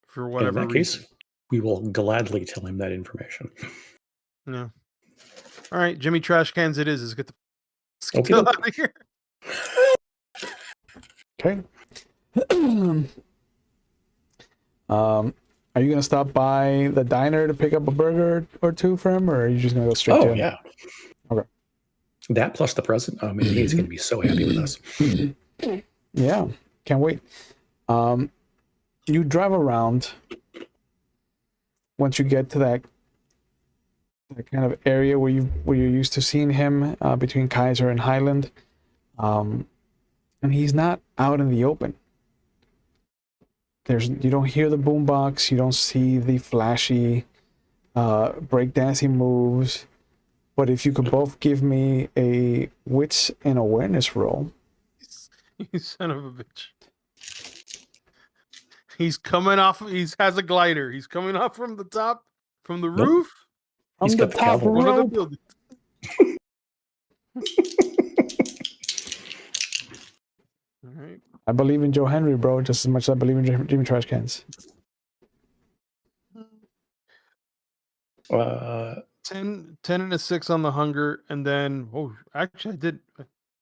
for And in whatever that reason. case, we will gladly tell him that information. Yeah. All right, Jimmy Trashcans it is. Let's get the Okay. hell out of here. Okay. Are you gonna stop by the diner to pick up a burger or two for him, or are you just gonna go straight to Oh him? yeah. Okay. That plus the present. Oh man, he's going to be so happy with us. Yeah, can't wait. You drive around. Once you get to that kind of area where you're used to seeing him between Kaiser and Highland, and he's not out in the open. You don't hear the boombox, you don't see the flashy breakdancing moves. But if you could both give me a wits and awareness roll. You son of a bitch. He's coming off. He has a glider. He's coming off from the top, from the Nope. roof. He's On the got the top cavalry. One of the rope. buildings. All right. I believe in Joe Henry, bro, just as much as I believe in Jimmy Trashcans. 10 and a 6 on the hunger, and then actually I did.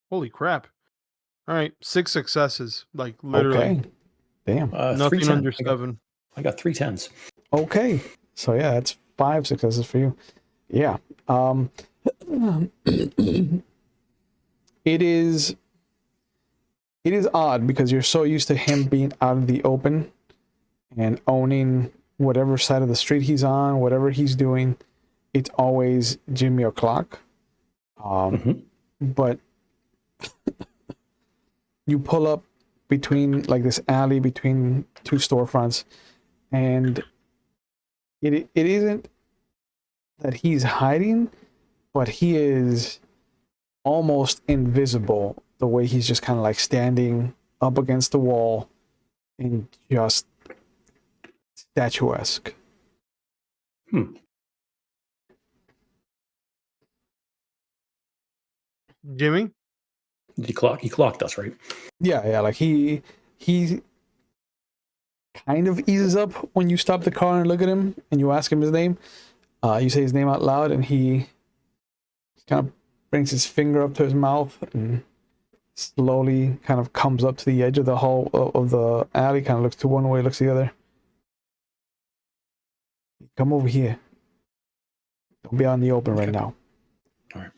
Holy crap! All right, 6 successes, like literally Okay. Damn. nothing 310. under 7. I got 3 10s. Okay. So yeah, that's 5 successes for you. Yeah. It is odd because you're so used to him being out in the open and owning whatever side of the street he's on, whatever he's doing. It's always Jimmy o'clock. But you pull up between like this alley between two storefronts, and it isn't that he's hiding, but he is almost invisible, the way he's just kind of like standing up against the wall and just statuesque. Jimmy, He clocked us, right? Yeah, like he kind of eases up when you stop the car and look at him and you ask him his name. You say his name out loud, and he kind of brings his finger up to his mouth and slowly kind of comes up to the edge of the hall of the alley, kind of looks to one way, looks the other. Come over here. Don't be out in the open right now. All right.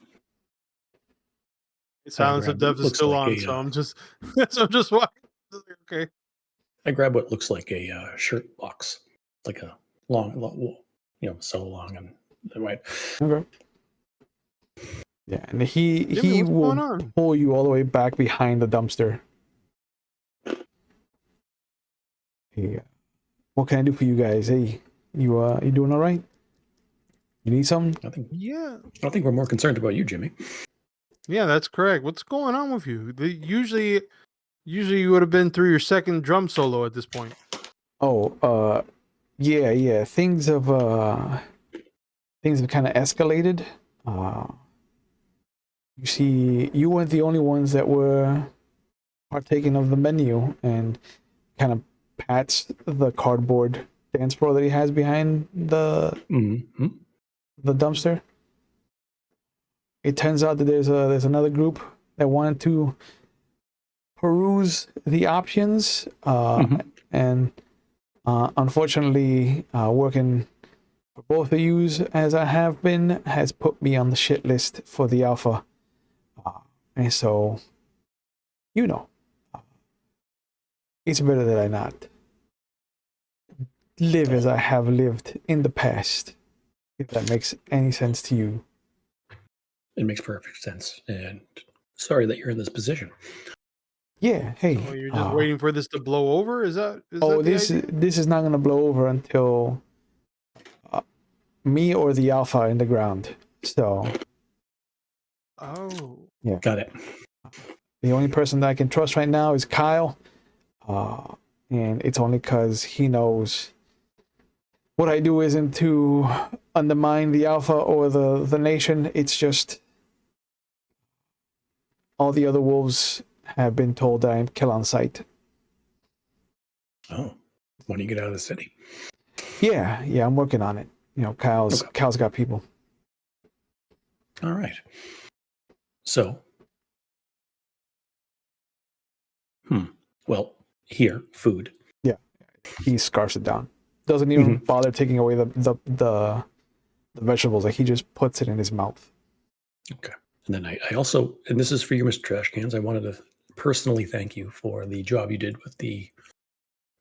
Silence of Death is Looks still like on, a, so I'm just watching. Okay. I grab what looks like a shirt box, like a long, so long and right. Okay. Yeah, and Jimmy, he what's going will on? pull you all the way back behind the dumpster. Hey, what can I do for you guys? Hey, you doing all right? You need something? Yeah. I think we're more concerned about you, Jimmy. Yeah, that's correct. What's going on with you? Usually you would have been through your second drum solo at this point. Oh, yeah. Things have kind of escalated. You see, you weren't the only ones that were partaking of the menu, and kind of pats the cardboard dance floor that he has behind the dumpster. It turns out that there's another group that wanted to peruse the options, and unfortunately, working for both of you as I have been has put me on the shit list for the alpha, and so it's better that I not live as I have lived in the past, if that makes any sense to you. It makes perfect sense, and sorry that you're in this position. Yeah, hey. So you're just waiting for this to blow over? Is that This is not going to blow over until me or the alpha in the ground. So. Oh. Yeah. Got it. The only person that I can trust right now is Kyle. And it's only because he knows what I do isn't to undermine the Alpha or the Nation. It's just all the other wolves have been told that I kill on sight. Oh, when you get out of the city. Yeah, I'm working on it. You know, Kyle's got people. All right. So, well, here, food. Yeah, he scarfs it down. Doesn't even bother taking away the vegetables. Like he just puts it in his mouth. Okay. And then I also, and this is for you, Mr. Trashcans, I wanted to personally thank you for the job you did with the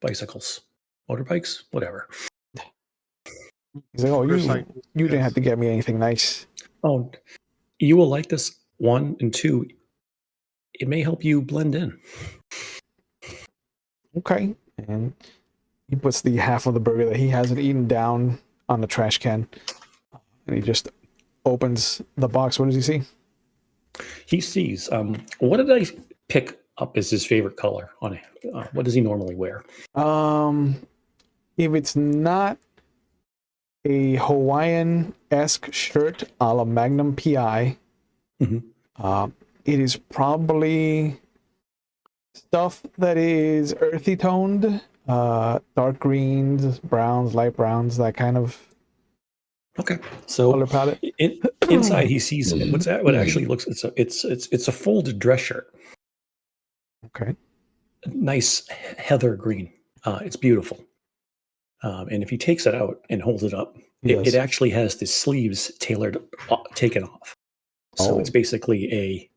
bicycles, motorbikes, whatever. He's like, oh, you Motorcycles, didn't yes. have to get me anything nice. Oh, you will like this, 1, and 2. It may help you blend in. Okay. And he puts the half of the burger that he hasn't eaten down on the trash can. And he just opens the box. What does he see? He sees, what did I pick up as his favorite color on it? What does he normally wear? If it's not a Hawaiian-esque shirt a la Magnum PI, it is probably stuff that is earthy toned, dark greens, browns, light browns, that kind of So color palette. Inside he sees what's that? What actually looks it's a folded dress shirt. Okay. Nice heather green. It's beautiful. And if he takes it out and holds it up, it actually has the sleeves taken off. So it's basically a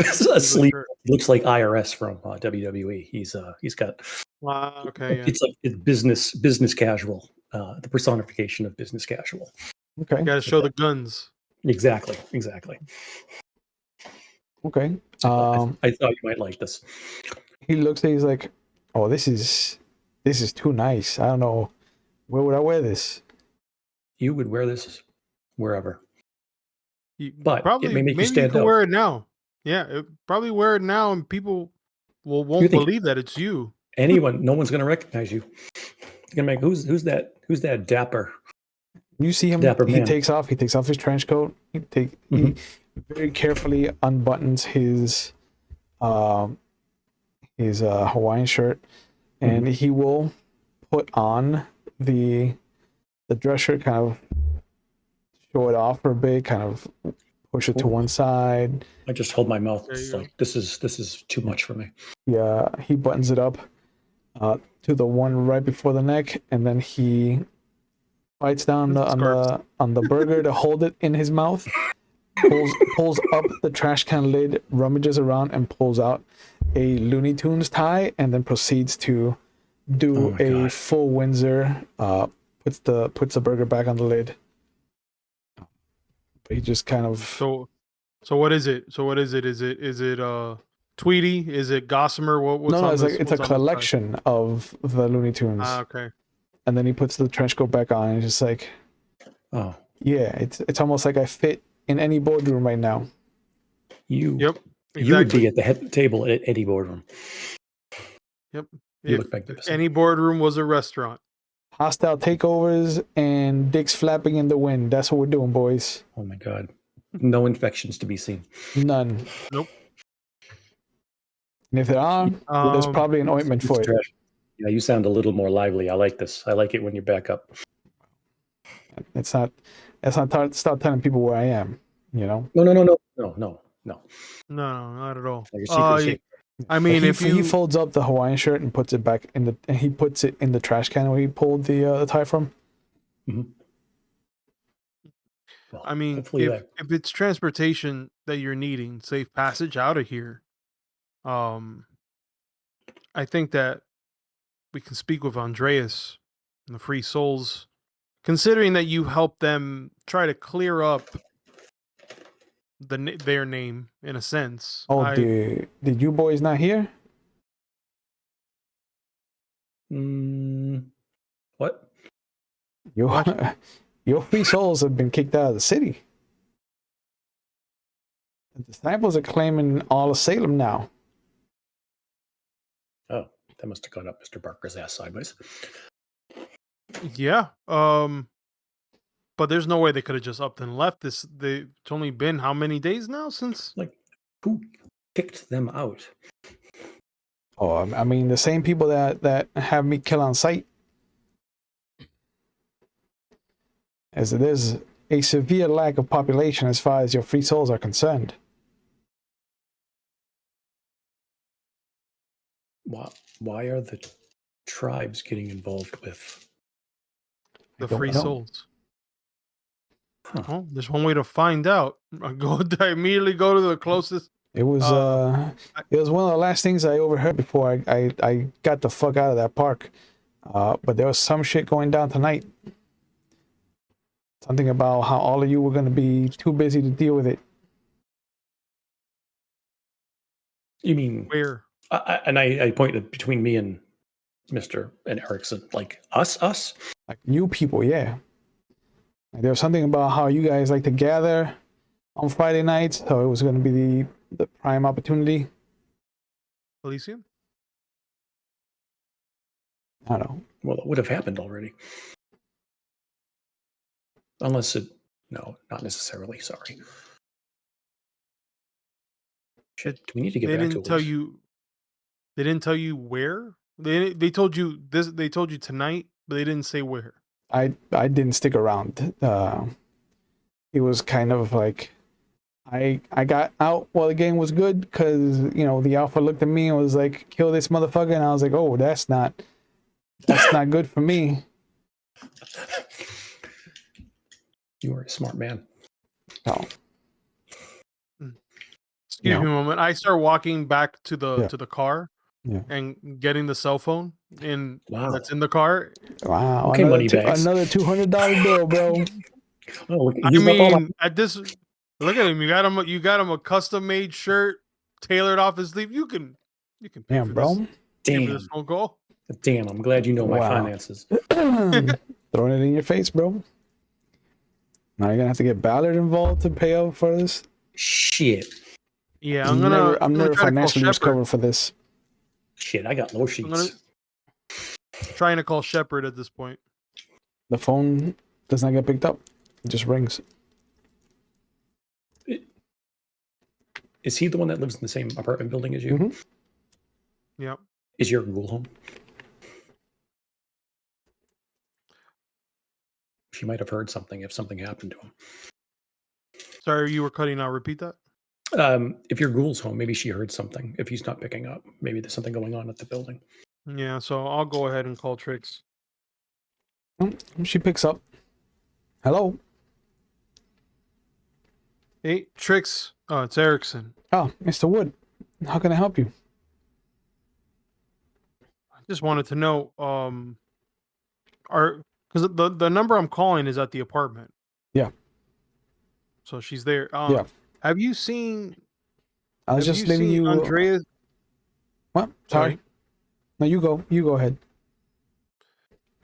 sleeve. Looks like IRS from WWE. He's got. Wow. Okay. Yeah. It's business casual. The personification of business casual. Okay. You gotta show the guns. Exactly. Okay. I thought you might like this. He looks at. He's like, "Oh, this is too nice. I don't know. Where would I wear this?" You would wear this wherever. But probably, it may make maybe you stand you can out. wear it now. Yeah, probably wear it now, and people won't believe that it's you. No one's going to recognize you. You're going to make who's that dapper? You see him. Dapper He man. takes off his trench coat. He very carefully unbuttons his Hawaiian shirt, and he will put on the dress shirt, kind of show it off for a bit, kind of push it to one side. I just hold my mouth. It's like this is too much for me. Yeah, he buttons it up to the one right before the neck, and then he bites down on the burger to hold it in his mouth. Pulls up the trash can lid, rummages around, and pulls out a Looney Tunes tie, and then proceeds to do a full Windsor. Puts the burger back on the lid. But he just kind of. So what is it? Is it Tweety? Is it Gossamer? What's no, on it's a collection of the Looney Tunes. Okay. And then he puts the trench coat back on, and just like, oh yeah, it's almost like I fit in any boardroom right now. Yep. Exactly. You would be at the head table at any boardroom. Yep. If any boardroom was a restaurant. Hostile takeovers and dicks flapping in the wind. That's what we're doing, boys. Oh my God. No infections to be seen. None. Nope. And if there are, there's probably an ointment for it. Yeah, you sound a little more lively. I like this. I like it when you back up. It's not. Start telling people where I am. You know. No. No, not at all. I mean, if he folds up the Hawaiian shirt and puts it back and he puts it in the trash can where he pulled the tie from. Well, I mean, if it's transportation that you're needing, safe passage out of here, I think that we can speak with Andreas and the Free Souls, considering that you helped them try to clear up their name in a sense. Oh, did you boys not hear? What? Your Free Souls have been kicked out of the city. The disciples are claiming all of Salem now. Oh, that must have gone up Mr. Barker's ass sideways. Yeah. But there's no way they could have just upped and left this. It's only been how many days now since? Like, who kicked them out? Oh, I mean, the same people that have me kill on sight. As it is a severe lack of population as far as your free souls are concerned. Why are the tribes getting involved with The don't free know. souls. Huh. Oh, there's one way to find out. I immediately go to the closest. It was it was one of the last things I overheard before I got the fuck out of that park. But there was some shit going down tonight. Something about how all of you were going to be too busy to deal with it. You mean Where? I pointed between me and Mr. and Erickson, like us? Like new people, yeah. Like, there was something about how you guys like to gather on Friday nights, so it was going to be the prime opportunity. Elysium? I don't know. Well, it would have happened already. Unless it, no, not necessarily. Sorry. Shit, do we need to get They back to didn't tell you. They didn't tell you where. They told you this. They told you tonight, but they didn't say where. I didn't stick around. It was kind of like I got out while the game was good because the alpha looked at me and was like, "Kill this motherfucker," and I was like, "Oh, that's not good for me." You are a smart man. No. Excuse No. me a moment. I start walking back to the Yeah. to the car Yeah. and getting the cell phone Wow. that's in the car. Wow. Okay, another moneybags. another $200 bill, bro. Oh, look, I he's up all mean, at this, look at him. You got him a custom made shirt tailored off his sleeve. You can pay Damn, for bro. this. Pay for this Damn. phone call. Damn, I'm glad you know my Wow. finances. Throwing it in your face, bro. Now you're gonna have to get Ballard involved to pay up for this. Shit. Yeah, I'm gonna never try to call financially Shepard. covered for this. Shit, I got low sheets. Trying to call Shepard at this point. The phone does not get picked up. It just rings. Is he the one that lives in the same apartment building as you? Mhm. Yep. Is your Google home? She might have heard something if something happened to him. Sorry, you were cutting out. Repeat that. If your Ghoul's home, maybe she heard something. If he's not picking up, maybe there's something going on at the building. Yeah, so I'll go ahead and call Trix. She picks up. Hello. Hey, Trix. It's Erickson. Oh, Mr. Wood. How can I help you? I just wanted to know, because the number I'm calling is at the apartment. Yeah. So she's there. Yeah. Have you seen? I was have just you leaving seen you. Andreas? What? Sorry. No, you go. You go ahead.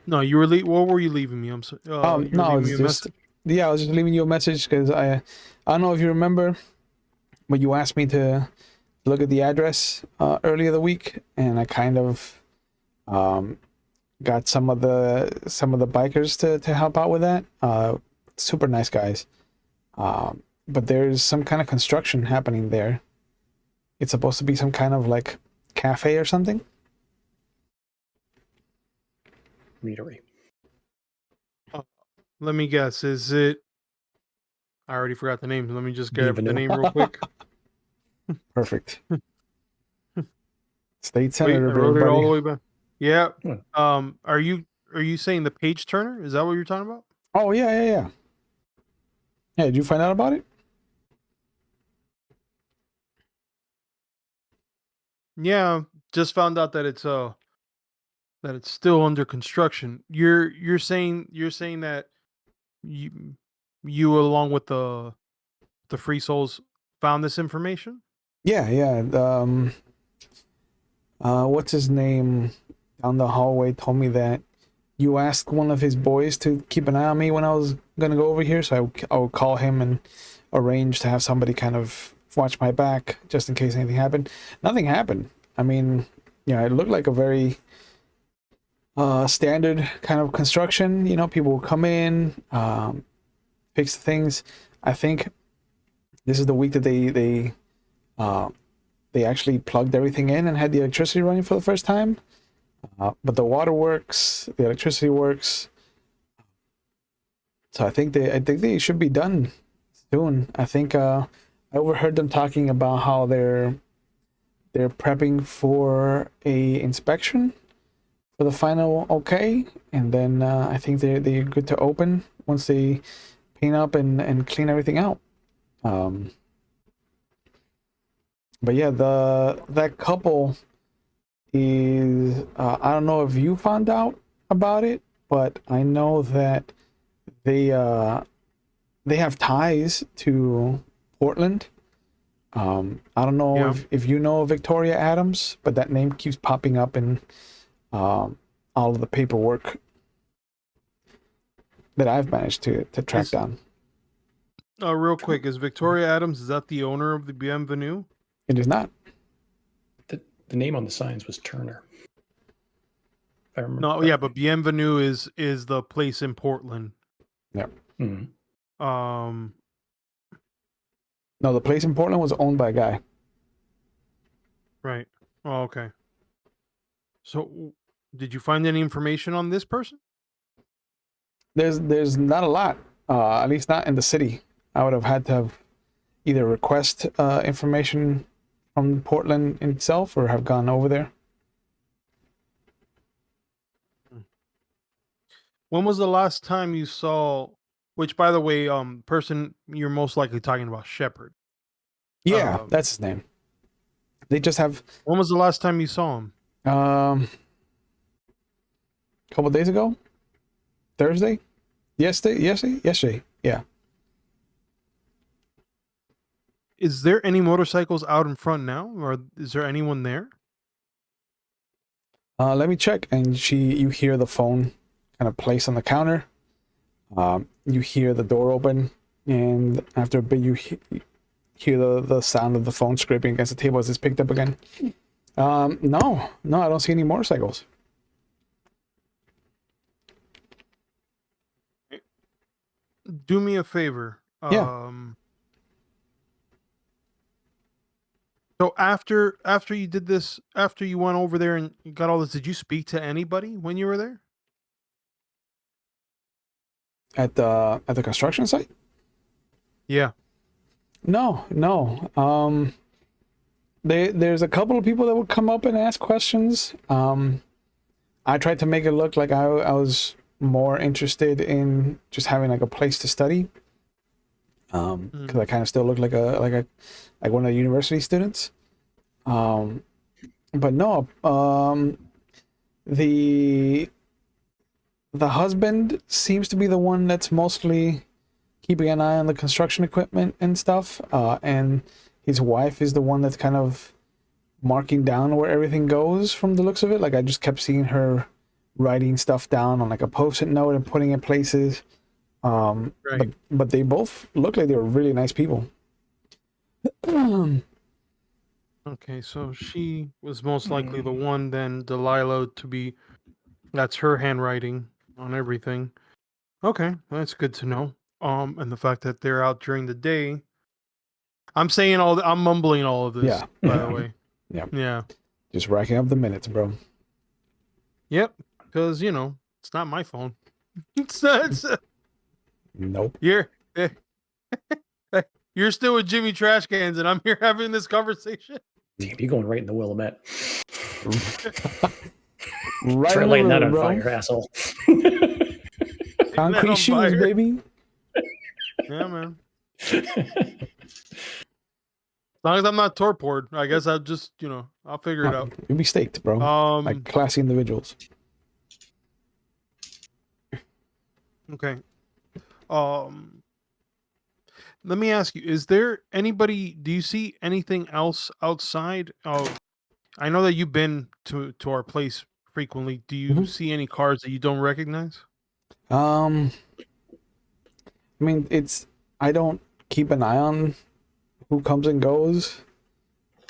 No, you were. What were you leaving me? I'm sorry. You were No, leaving it's me a just. message? Yeah, I was just leaving you a message because I don't know if you remember, but you asked me to look at the address earlier the week, and I kind of got some of the bikers to help out with that. Super nice guys. But there's some kind of construction happening there. It's supposed to be some kind of like cafe or something. Meadery. Let me guess. Is it? I already forgot the name. Let me just get the Bienvenue. name real quick. Perfect. State Wait, senator, I wrote it all the buddy. way back. Yeah. Hmm. Are you saying the page turner? Is that what you're talking about? Oh yeah. Yeah, did you find out about it? Yeah, just found out that it's still under construction. You're saying that you along with the free souls found this information? Yeah. What's his name down the hallway told me that you asked one of his boys to keep an eye on me when I was gonna go over here, so I would call him and arrange to have somebody kind of watch my back just in case anything happened. Nothing happened. I mean, it looked like a very standard kind of construction. People will come in, fix things. I think this is the week that they actually plugged everything in and had the electricity running for the first time. But the water works, the electricity works. So I think they should be done soon. I think I overheard them talking about how they're prepping for a inspection for the final okay, and then I think they're good to open once they paint up and clean everything out. But yeah, that couple is I don't know if you found out about it, but I know that they have ties to Portland. I don't know if you know Victoria Adams, but that name keeps popping up in all of the paperwork that I've managed to track down. Real quick, is Victoria Adams, is that the owner of the Bienvenue? It is not. The name on the signs was Turner. I remember. No, yeah, but Bienvenue is the place in Portland. Yeah. Mm-hmm. No, the place in Portland was owned by a guy. Right. Oh, okay. So, did you find any information on this person? There's not a lot, at least not in the city. I would have had to have either request information from Portland itself or have gone over there. When was the last time you saw, which by the way, person you're most likely talking about, Shepard. Yeah, that's his name. They just have. When was the last time you saw him? A couple days ago. Thursday. Yesterday. Yeah. Is there any motorcycles out in front now, or is there anyone there? Let me check. And you hear the phone kind of placed on the counter. You hear the door open, and after a bit, you hear the sound of the phone scraping against the table as it's picked up again. No, I don't see any motorcycles. Do me a favor. Yeah. So after you did this, after you went over there and you got all this, did you speak to anybody when you were there? At the construction site? Yeah. No. There's a couple of people that would come up and ask questions. I tried to make it look like I was more interested in just having like a place to study. Because I kind of still look like one of the university students. But no, the husband seems to be the one that's mostly keeping an eye on the construction equipment and stuff. And his wife is the one that's kind of marking down where everything goes from the looks of it. Like I just kept seeing her writing stuff down on like a post-it note and putting it places. Right. But they both look like they were really nice people. Okay, so she was most likely the one then, Delilah, that's her handwriting on everything. Okay, that's good to know. And the fact that they're out during the day. I'm mumbling all of this, Yeah. by the way. Yeah. Yeah. Just racking up the minutes, bro. Yep, because, it's not my phone. It's Nope. You're still with Jimmy Trashcans, and I'm here having this conversation. Damn, you're going right in the Willamette. Right Try in lighting the that river, on bro. fire, asshole. Concrete on shoes, fire. baby. Yeah, man. As long as I'm not torpored, I guess I'll just, I'll figure it out. You'll be staked, bro. Like classy individuals. Okay. Let me ask you, is there anybody, do you see anything else outside of, I know that you've been to our place frequently. Do you see any cars that you don't recognize? I mean, I don't keep an eye on who comes and goes.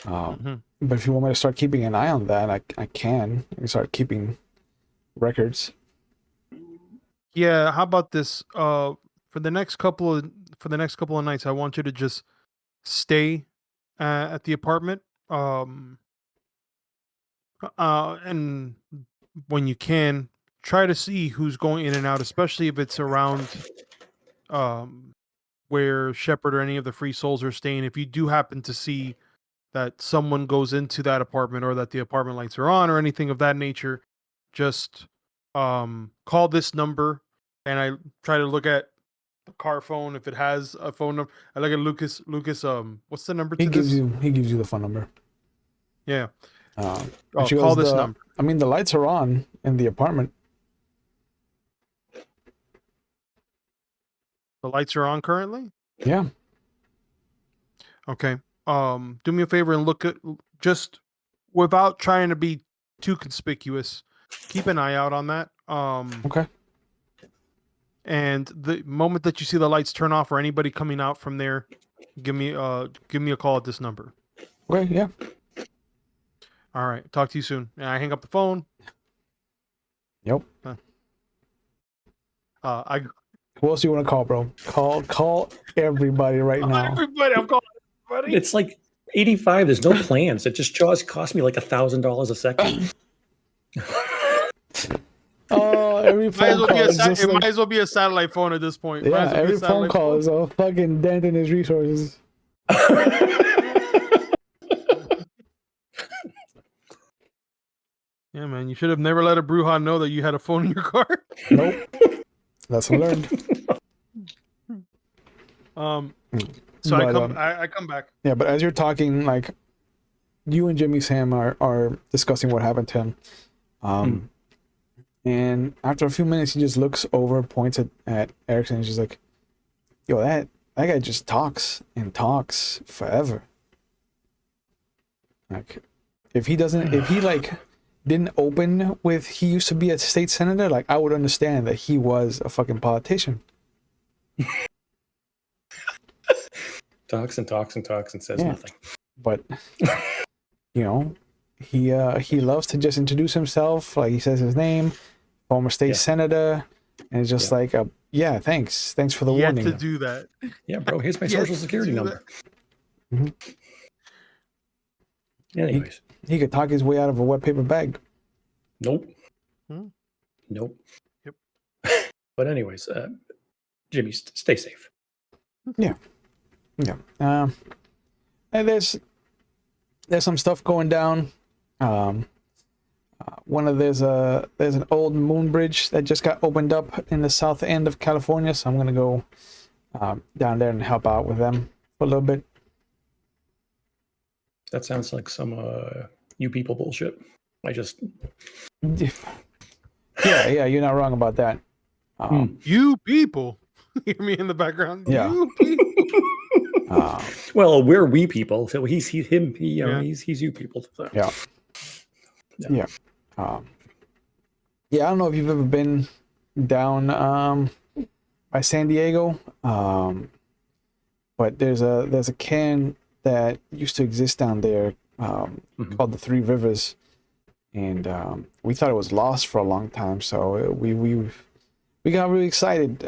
Mhm. But if you want me to start keeping an eye on that, I can. I can start keeping records. Yeah, how about this? For the next couple of nights, I want you to just stay at the apartment. And when you can, try to see who's going in and out, especially if it's around um where Shepard or any of the free souls are staying. If you do happen to see that someone goes into that apartment or that the apartment lights are on or anything of that nature, just call this number. And I try to look at the car phone if it has a phone number. I look at Lucas, what's the number He to gives this? you the phone number. Yeah. And Oh, she call goes, this number. I mean, the lights are on in the apartment. The lights are on currently? Yeah. Okay. Do me a favor and look at, just without trying to be too conspicuous, keep an eye out on that. Okay. And the moment that you see the lights turn off or anybody coming out from there, give me a call at this number. Okay. Yeah. All right. Talk to you soon. And I hang up the phone. Yep. I Who else do you want to call, bro? Call everybody right now. everybody. I'm calling everybody. It's like 85. There's no plans. It just cost me like $1,000 a second. Oh, every phone call is just might like, as well be a satellite phone at this point. Might yeah, as well be a every phone satellite call is a fucking dent in his resources. Yeah, man. You should have never let a Bruja know that you had a phone in your car. Nope. Lesson learned. So But, I come back. yeah, but as you're talking, like, you and Jimmy Sam are discussing what happened to him. And after a few minutes, he just looks over, points at Erickson, and she's like, yo, that guy just talks and talks forever. Like, if he like didn't open with he used to be a state senator, like, I would understand that he was a fucking politician. Talks and talks and talks and says Yeah. nothing. But you know, he loves to just introduce himself, like he says his name, former state senator, and it's just like, yeah, thanks for the warning. To do that. Yeah, bro, here's my social security number. Mm-hmm. Anyways, he could talk his way out of a wet paper bag. Nope. Nope. Yep. But anyways, Jimmy, stay safe. Yeah. And there's some stuff going down. There's an old moon bridge that just got opened up in the south end of California, so I'm gonna go down there and help out with them for a little bit. That sounds like some you people bullshit. Yeah, you're not wrong about that. You people. Hear me in the background. Yeah. You people. Well, we're we people, so he's him. He's you people. So. Yeah. I don't know if you've ever been down by San Diego, but there's a cairn that used to exist down there called the Three Rivers, and we thought it was lost for a long time. So we got really excited.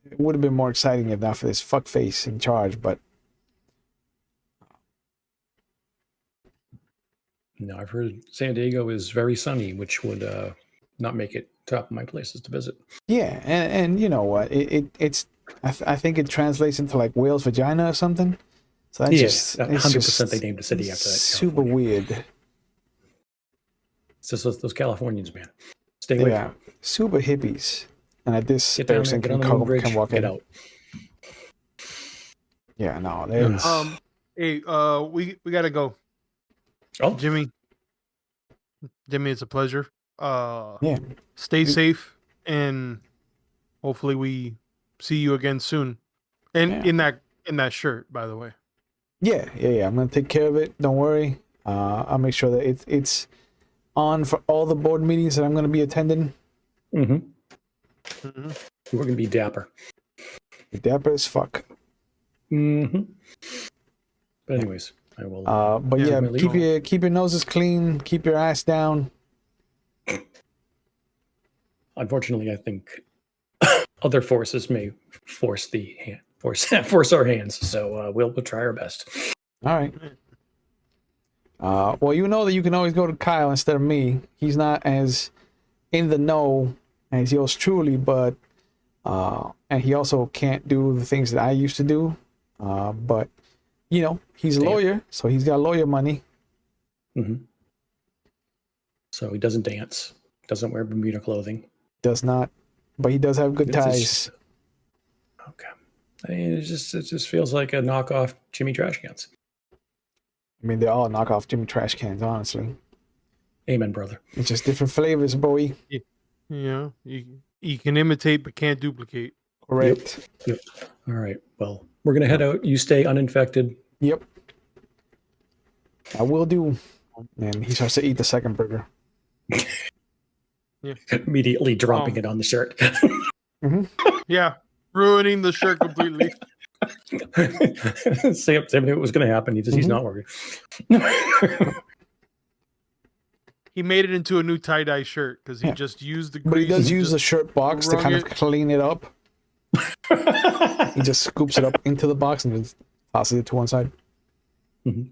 It would have been more exciting if not for this fuckface in charge, but. No, I've heard San Diego is very sunny, which would not make it top of my places to visit. Yeah, and you know what? It's I think it translates into like whale's vagina or something. So that's just 100% they named the city after that. Super weird. It's just those Californians, man. Stay away from them. Super hippies. And at this get down there, get on the moon bridge, can walk get in. out. Yeah, no, there's hey, we gotta go. Oh, Jimmy, it's a pleasure. Yeah. Stay safe, and hopefully we see you again soon. And in that shirt, by the way. Yeah. I'm gonna take care of it. Don't worry. I'll make sure that it's on for all the board meetings that I'm gonna be attending. We're gonna be dapper. Dapper as fuck. But anyways, I will. But Yeah, yeah, keep your noses clean, keep your ass down. Unfortunately, I think other forces may force our hands. So we'll try our best. All right. Well, you know that you can always go to Kyle instead of me. He's not as in the know as yours truly, but and he also can't do the things that I used to do. But you know, he's a lawyer, so he's got lawyer money. Mm-hmm. So he doesn't dance, doesn't wear Bermuda clothing. Does not, but he does have good ties. Okay. I mean, it just feels like a knockoff Jimmy Trashcans. I mean, they're all knockoff Jimmy Trashcans, honestly. Amen, brother. It's just different flavors, boy. Yeah, you can imitate but can't duplicate. Correct. Yep. All right. Well, we're gonna head out. You stay uninfected. Yep. I will do. And he starts to eat the second burger. Yeah. Immediately dropping it on the shirt. Mm-hmm. Yeah, ruining the shirt completely. Sam knew it was going to happen. He's not worried. He made it into a new tie-dye shirt because he just used the grease. But he does use the shirt box to kind of clean it up. He just scoops it up into the box and just tosses it to one side. Mm-hmm.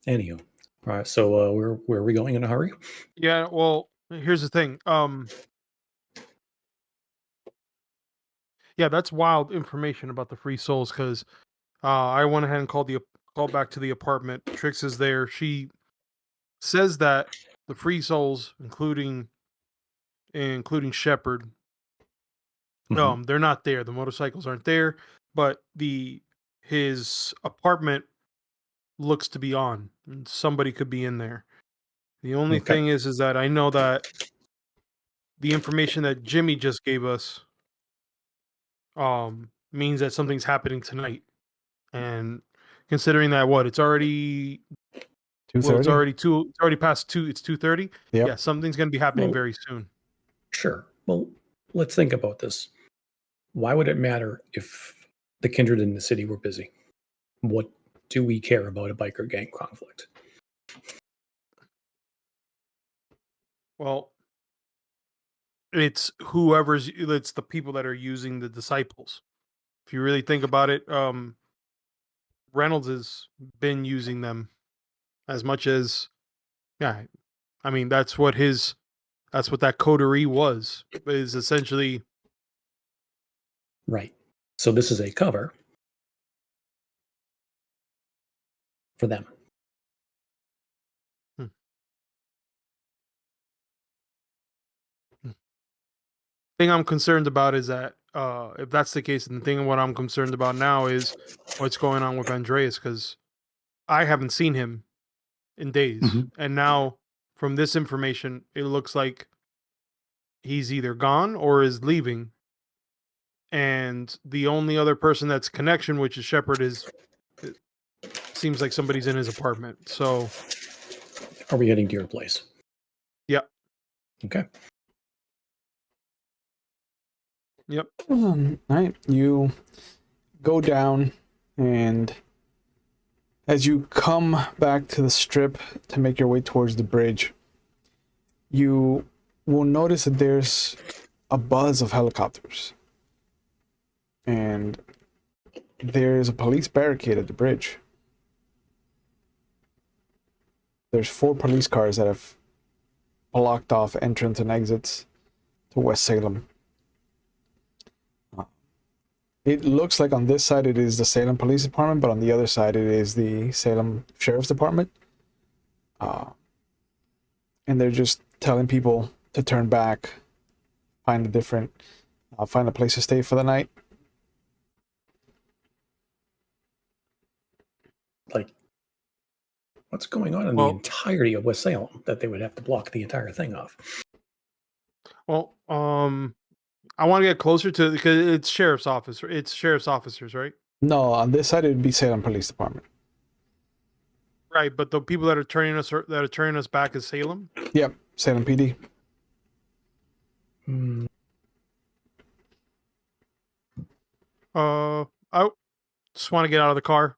Anywho, all right. So where are we going in a hurry? Yeah. Well, here's the thing. Yeah, that's wild information about the free souls because I went ahead and called back to the apartment. Trix is there. She says that the free souls, including Shepard, they're not there. The motorcycles aren't there, but his apartment looks to be on, and somebody could be in there. The only thing is that I know that the information that Jimmy just gave us means that something's happening tonight. And considering that it's already 2:30? it's already past 2, it's 2:30. Yep. Yeah, something's going to be happening very soon. Sure. Well, let's think about this. Why would it matter if the kindred in the city were busy? What do we care about a biker gang conflict? Well, it's the people that are using the disciples. If you really think about it, Reynolds has been using them as much as, I mean, that's what that coterie was, is essentially. Right. So this is a cover for them. Thing I'm concerned about is that if that's the case, and the thing what I'm concerned about now is what's going on with Andreas, because I haven't seen him in days, and now from this information, it looks like he's either gone or is leaving, and the only other person that's connection, which is Shepard, it seems like somebody's in his apartment. So, are we heading to your place? Yeah. Okay. Yep. All right. You go down, and as you come back to the strip to make your way towards the bridge, you will notice that there's a buzz of helicopters. And there's a police barricade at the bridge. There's 4 police cars that have blocked off entrance and exits to West Salem. It looks like on this side it is the Salem Police Department, but on the other side it is the Salem Sheriff's Department. And they're just telling people to turn back, find a place to stay for the night. Like, what's going on in the entirety of West Salem that they would have to block the entire thing off? Well, I want to get closer to, because it's sheriff's office. It's sheriff's officers, right? No, on this side it would be Salem Police Department. Right, but the people that are turning us back is Salem. Yep, Salem PD. I just want to get out of the car.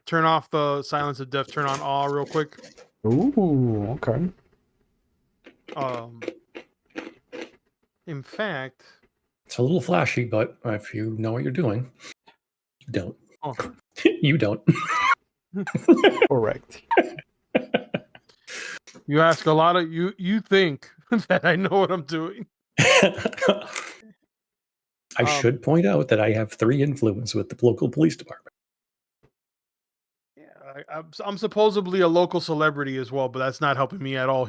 turn off the silence of death, turn on awe real quick. Ooh, okay. In fact, It's a little flashy, but if you know what you're doing, you don't. Oh. You don't. Correct. you ask a lot of you think that I know what I'm doing. I should point out that I have 3 influence with the local police department. Yeah, I'm supposedly a local celebrity as well, but that's not helping me at all.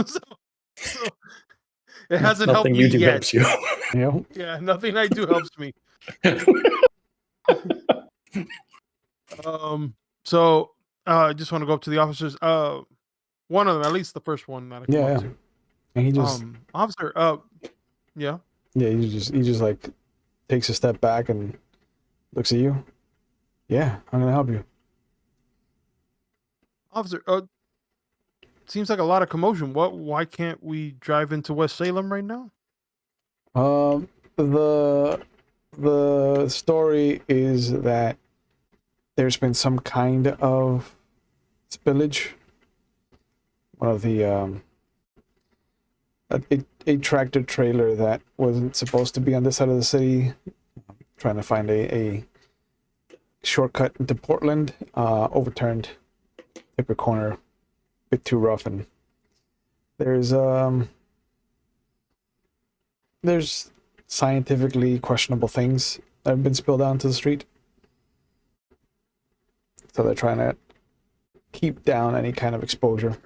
so it hasn't helped Nothing me you do yet. helps you. Yeah. Yeah, nothing I do helps me. So I just want to go up to the officers. One of them, at least the first one that I come up to. And he just Officer, yeah. Yeah, he just like takes a step back and looks at you. Yeah, I'm gonna help you. Officer, seems like a lot of commotion. Why can't we drive into West Salem right now? The story is that there's been some kind of spillage. One of the a tractor trailer that wasn't supposed to be on this side of the city, trying to find a shortcut into Portland, overturned, took a corner, a bit too rough, and there's scientifically questionable things that have been spilled out into the street. So they're trying to keep down any kind of exposure.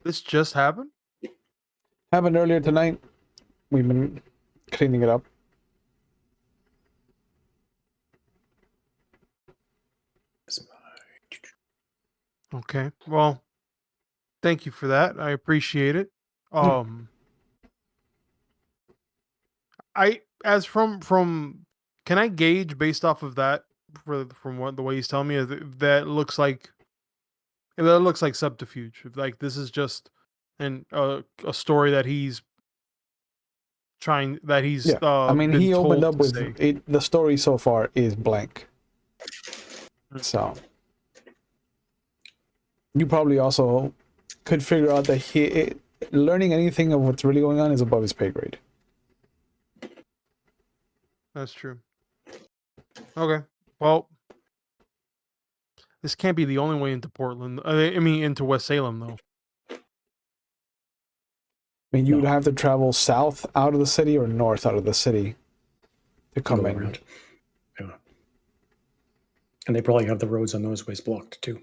This just happened? Happened earlier tonight. We've been cleaning it up. Okay. Well, thank you for that. I appreciate it. Can I gauge based off of that from what the way he's telling me that looks like subterfuge. Like this is just a story that he's I mean, been he opened told up to with say. it. The story so far is blank. So you probably also could figure out that learning anything of what's really going on is above his pay grade. That's true. Okay. Well, this can't be the only way into Portland. I mean, into West Salem, though. I mean, you would have to travel south out of the city or north out of the city to come in. Around. Yeah. And they probably have the roads on those ways blocked too.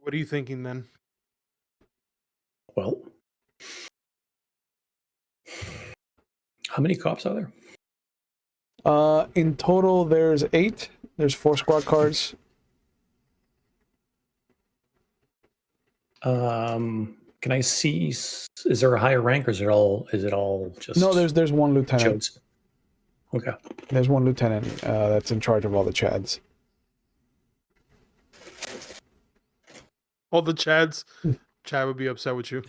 What are you thinking then? Well, how many cops are there? In total, there's 8. There's 4 squad cars. Can I see? Is there a higher rank, or is it all just? No, there's one lieutenant. Chodes? Okay. There's one lieutenant that's in charge of all the Chads. All the Chads. Chad would be upset with you.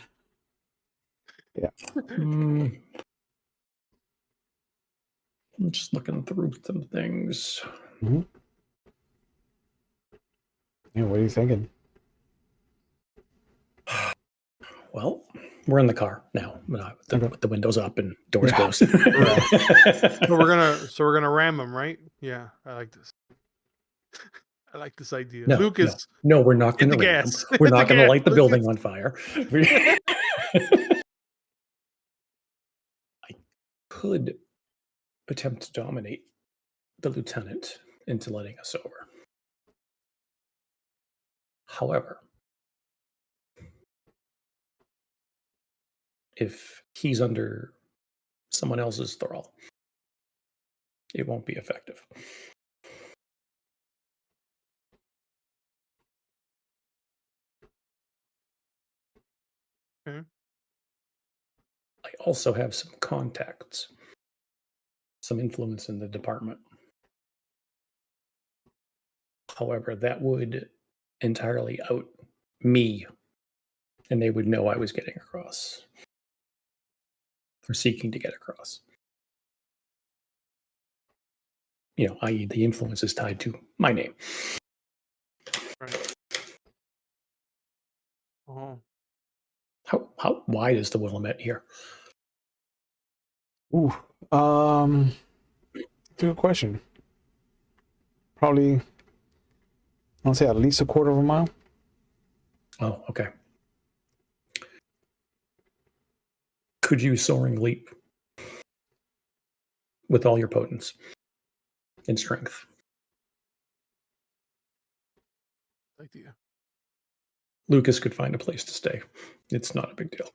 Yeah. I'm just looking through some things. Mm-hmm. Yeah, what are you thinking? Well, we're in the car now, with the windows up and doors closed. So we're gonna ram him, right? Yeah, I like this. I like this idea. Lucas, no, we're not going to ram him. We're not going to light the building on fire. I could attempt to dominate the lieutenant into letting us over. However, if he's under someone else's thrall, it won't be effective. Okay. I also have some contacts, some influence in the department. However, that would entirely out me, and they would know I was getting across. or seeking to get across. I.e., the influence is tied to my name. Right. Oh. How wide is the Willamette here? Ooh, good question. Probably, I'll say at least a quarter of a mile. Oh, okay. Could you soaring leap with all your potence and strength? Idea. Lucas could find a place to stay. It's not a big deal.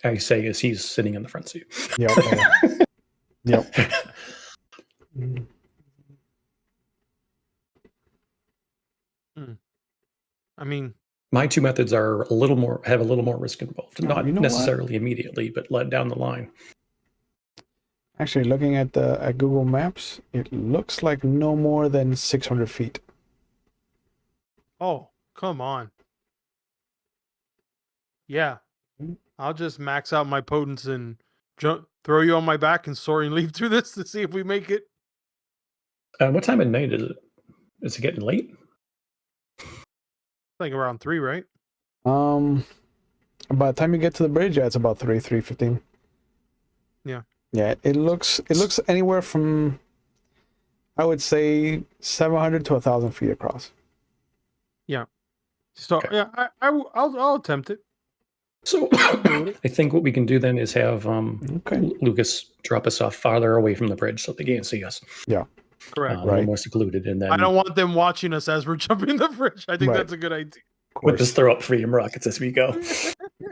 I say as he's sitting in the front seat. Yep. Yep. I mean, my two methods are have a little more risk involved. Oh, Not you know necessarily immediately, but let down the line. Actually, looking at Google Maps, it looks like no more than 600 feet. oh, come on. Yeah. I'll just max out my potence and throw you on my back and soaring leap through this to see if we make it. What time of night is it? Is it getting late? Like around 3, right? By the time you get to the bridge, yeah, it's about 3:15. Yeah. Yeah, it looks anywhere from, I would say, 700 to 1,000 feet across. Yeah. So Okay. yeah, I'll attempt it. So I think what we can do then is have Lucas drop us off farther away from the bridge so they can't see us. Yeah. Correct. A little more secluded, and then I don't want them watching us as we're jumping the bridge. I think that's a good idea. with this throw up freedom rockets as we go.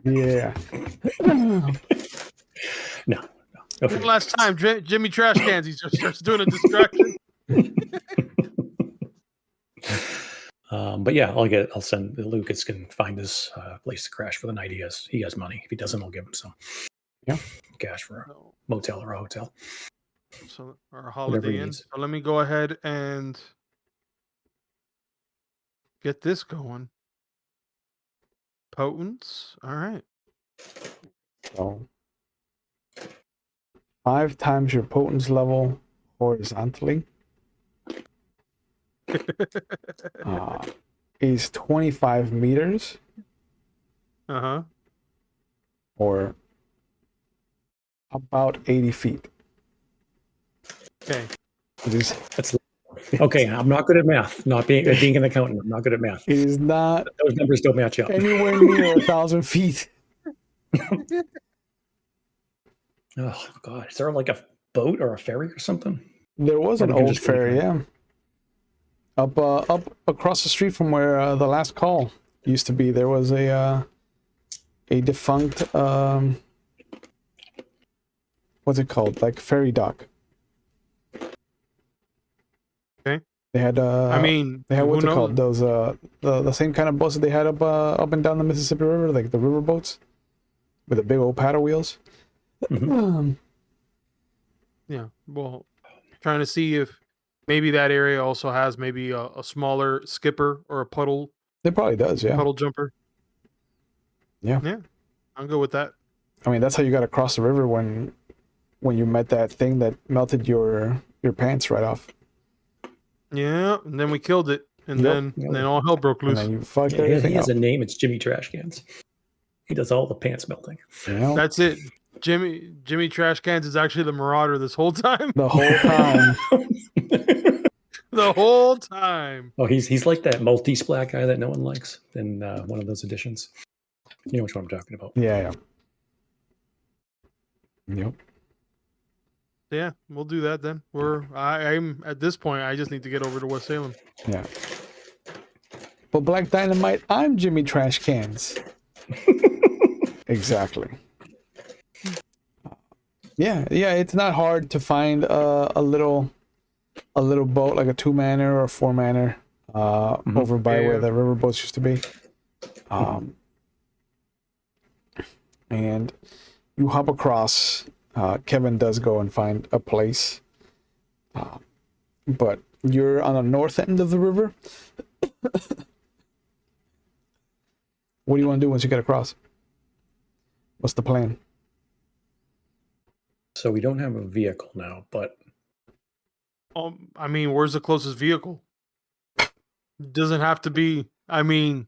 Yeah. No. One last time, Jimmy Trashcans, he just starts doing a distraction. But yeah, I'll send Lucas can find his place to crash for the night. He has money. If he doesn't, I'll give him some cash for a motel or a hotel. So our Holiday Inn. So let me go ahead and get this going. Potence. All right. So 5 times your potence level horizontally is 25 meters. Or about 80 feet. Okay. That's okay. I'm not good at math. Not being an accountant, I'm not good at math. It is not. Those numbers don't match up. Anywhere near 1,000 feet. Oh God! Is there like a boat or a ferry or something? There was an old ferry, yeah. Up across the street from where the last call used to be, there was a defunct what's it called? Like ferry dock. Okay. They had they had what's it called? Those the same kind of boats that they had up and down the Mississippi River, like the river boats with the big old paddle wheels. Yeah. Well, trying to see if maybe that area also has maybe a smaller skipper or a puddle. It probably does, yeah. Puddle jumper. Yeah. Yeah. I'll go with that. I mean, that's how you got to cross the river when you met that thing that melted your pants right off. Yeah, and then we killed it, and then all hell broke loose. And then you fucked everything he has a name. It's Jimmy Trashcans. He does all the pants melting. That's it. Jimmy Trashcans is actually the marauder this whole time. The whole time. The whole time. Oh, he's like that multi-splat guy that no one likes in one of those editions. You know which one I'm talking about. Yeah. Yep. Yeah, we'll do that then. I'm at this point, I just need to get over to West Salem. Yeah. But Black Dynamite, I'm Jimmy Trashcans. Exactly. Yeah, it's not hard to find a little boat, like a 2-manner or a 4-manner, over by where the river boats used to be. And you hop across. Kevin does go and find a place, but you're on the north end of the river. What do you want to do once you get across? What's the plan? So we don't have a vehicle now, but I mean, where's the closest vehicle? Doesn't have to be. I mean,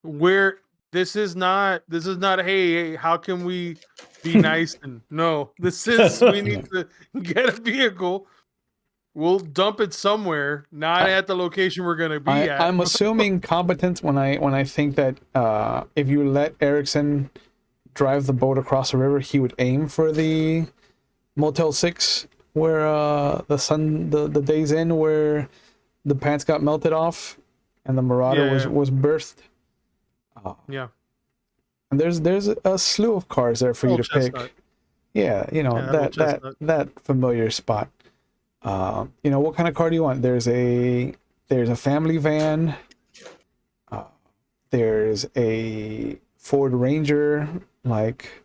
where this is not. Hey, how can we be nice? And no, this is. We need to get a vehicle. We'll dump it somewhere, not at the location we're gonna be at. I'm assuming competence when I think that if you let Erickson drive the boat across the river, he would aim for the Motel 6 where the days in where the pants got melted off and the Marauder was birthed. Yeah. And there's a slew of cars there for you to pick. Yeah, you know, that familiar spot. You know, what kind of car do you want? There's a family van. There's a Ford Ranger, like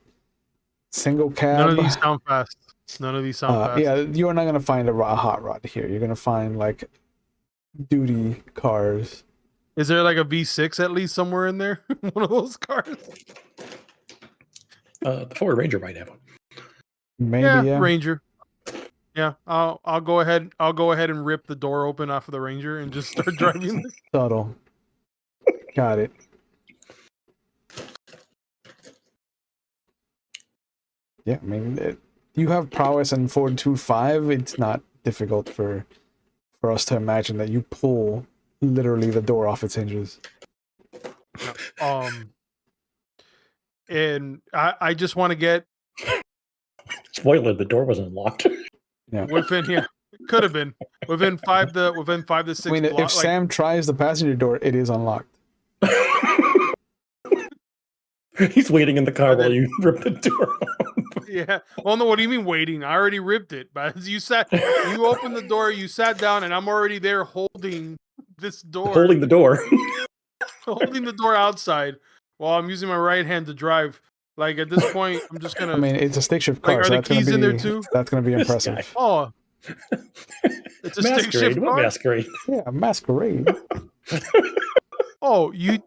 single cab. None of these sound fast. Yeah, you're not gonna find a hot rod here. You're gonna find like duty cars. Is there like a V6 at least somewhere in there? One of those cars. The Ford Ranger might have one. Maybe, yeah. Ranger. Yeah, I'll go ahead. I'll go ahead and rip the door open off of the Ranger and just start driving. Subtle. Got it. Yeah, I mean, you have prowess in Ford 2.5. It's not difficult for us to imagine that you pull literally the door off its hinges. And I just want to get. Spoiler: the door wasn't locked. Yeah. Within here, could have been within 5 to 6. I mean, if Sam tries the passenger door, it is unlocked. He's waiting in the car while you rip the door off. Yeah. Well, no. What do you mean waiting? I already ripped it. But you opened the door, you sat down, and I'm already there holding this door. Holding the door. Holding the door outside while I'm using my right hand to drive. Like at this point, I'm just gonna. I mean, it's a stick shift car. Like, are so the that's gonna keys be, in there too? That's gonna be impressive. Oh, it's a stick shift car. What masquerade? Yeah, masquerade. Oh, do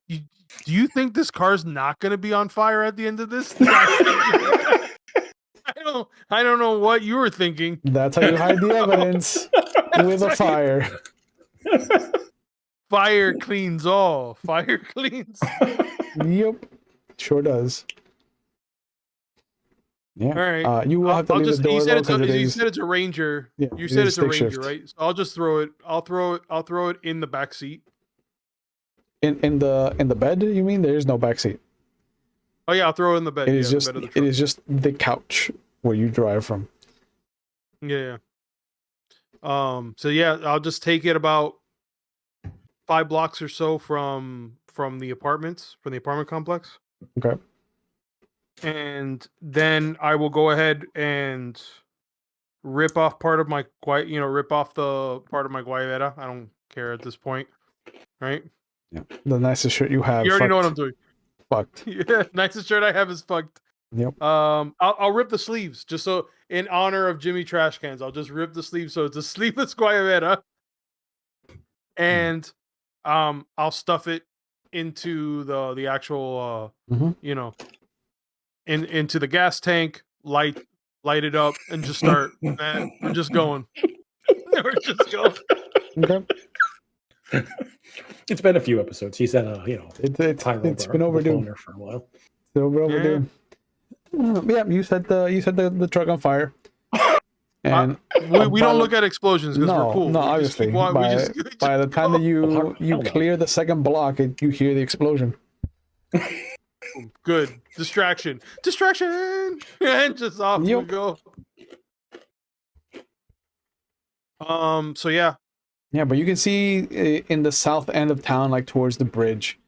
you think this car's not gonna be on fire at the end of this? I don't know what you were thinking. That's how you hide the evidence with a fire. Fire cleans all. Fire cleans. Yep, sure does. Yeah. All right. You will have to leave the door you said it's a Ranger. Yeah, you said it's a Ranger, shift. right? So I'll just throw it. I'll throw it in the back seat. In the bed, you mean? There is no back seat. Oh yeah, I'll throw it in the bed. It is just the couch where you drive from. Yeah. So yeah, I'll just take it about 5 blocks or so from the apartment complex. Okay. And then I will go ahead and rip off part of my Guayabera. I don't care at this point, right? Yeah. The nicest shirt you have. You already know what I'm doing. Fucked. Yeah, nicest shirt I have is fucked. Yep. I'll rip the sleeves just so in honor of Jimmy Trashcans. I'll just rip the sleeves so it's a sleeveless Guayabera, and I'll stuff it into the actual into the gas tank, light it up, and just start. Man, we're just going. We're just going. Okay. It's been a few episodes. He's had it's been overdue for a while. It's overdue. Yeah, you set the truck on fire. And we don't look at explosions because we're cool. No, obviously. By the time that you clear the second block, you hear the explosion. Good. Distraction. And just off we go. So yeah. Yeah, but you can see in the south end of town, like towards the bridge,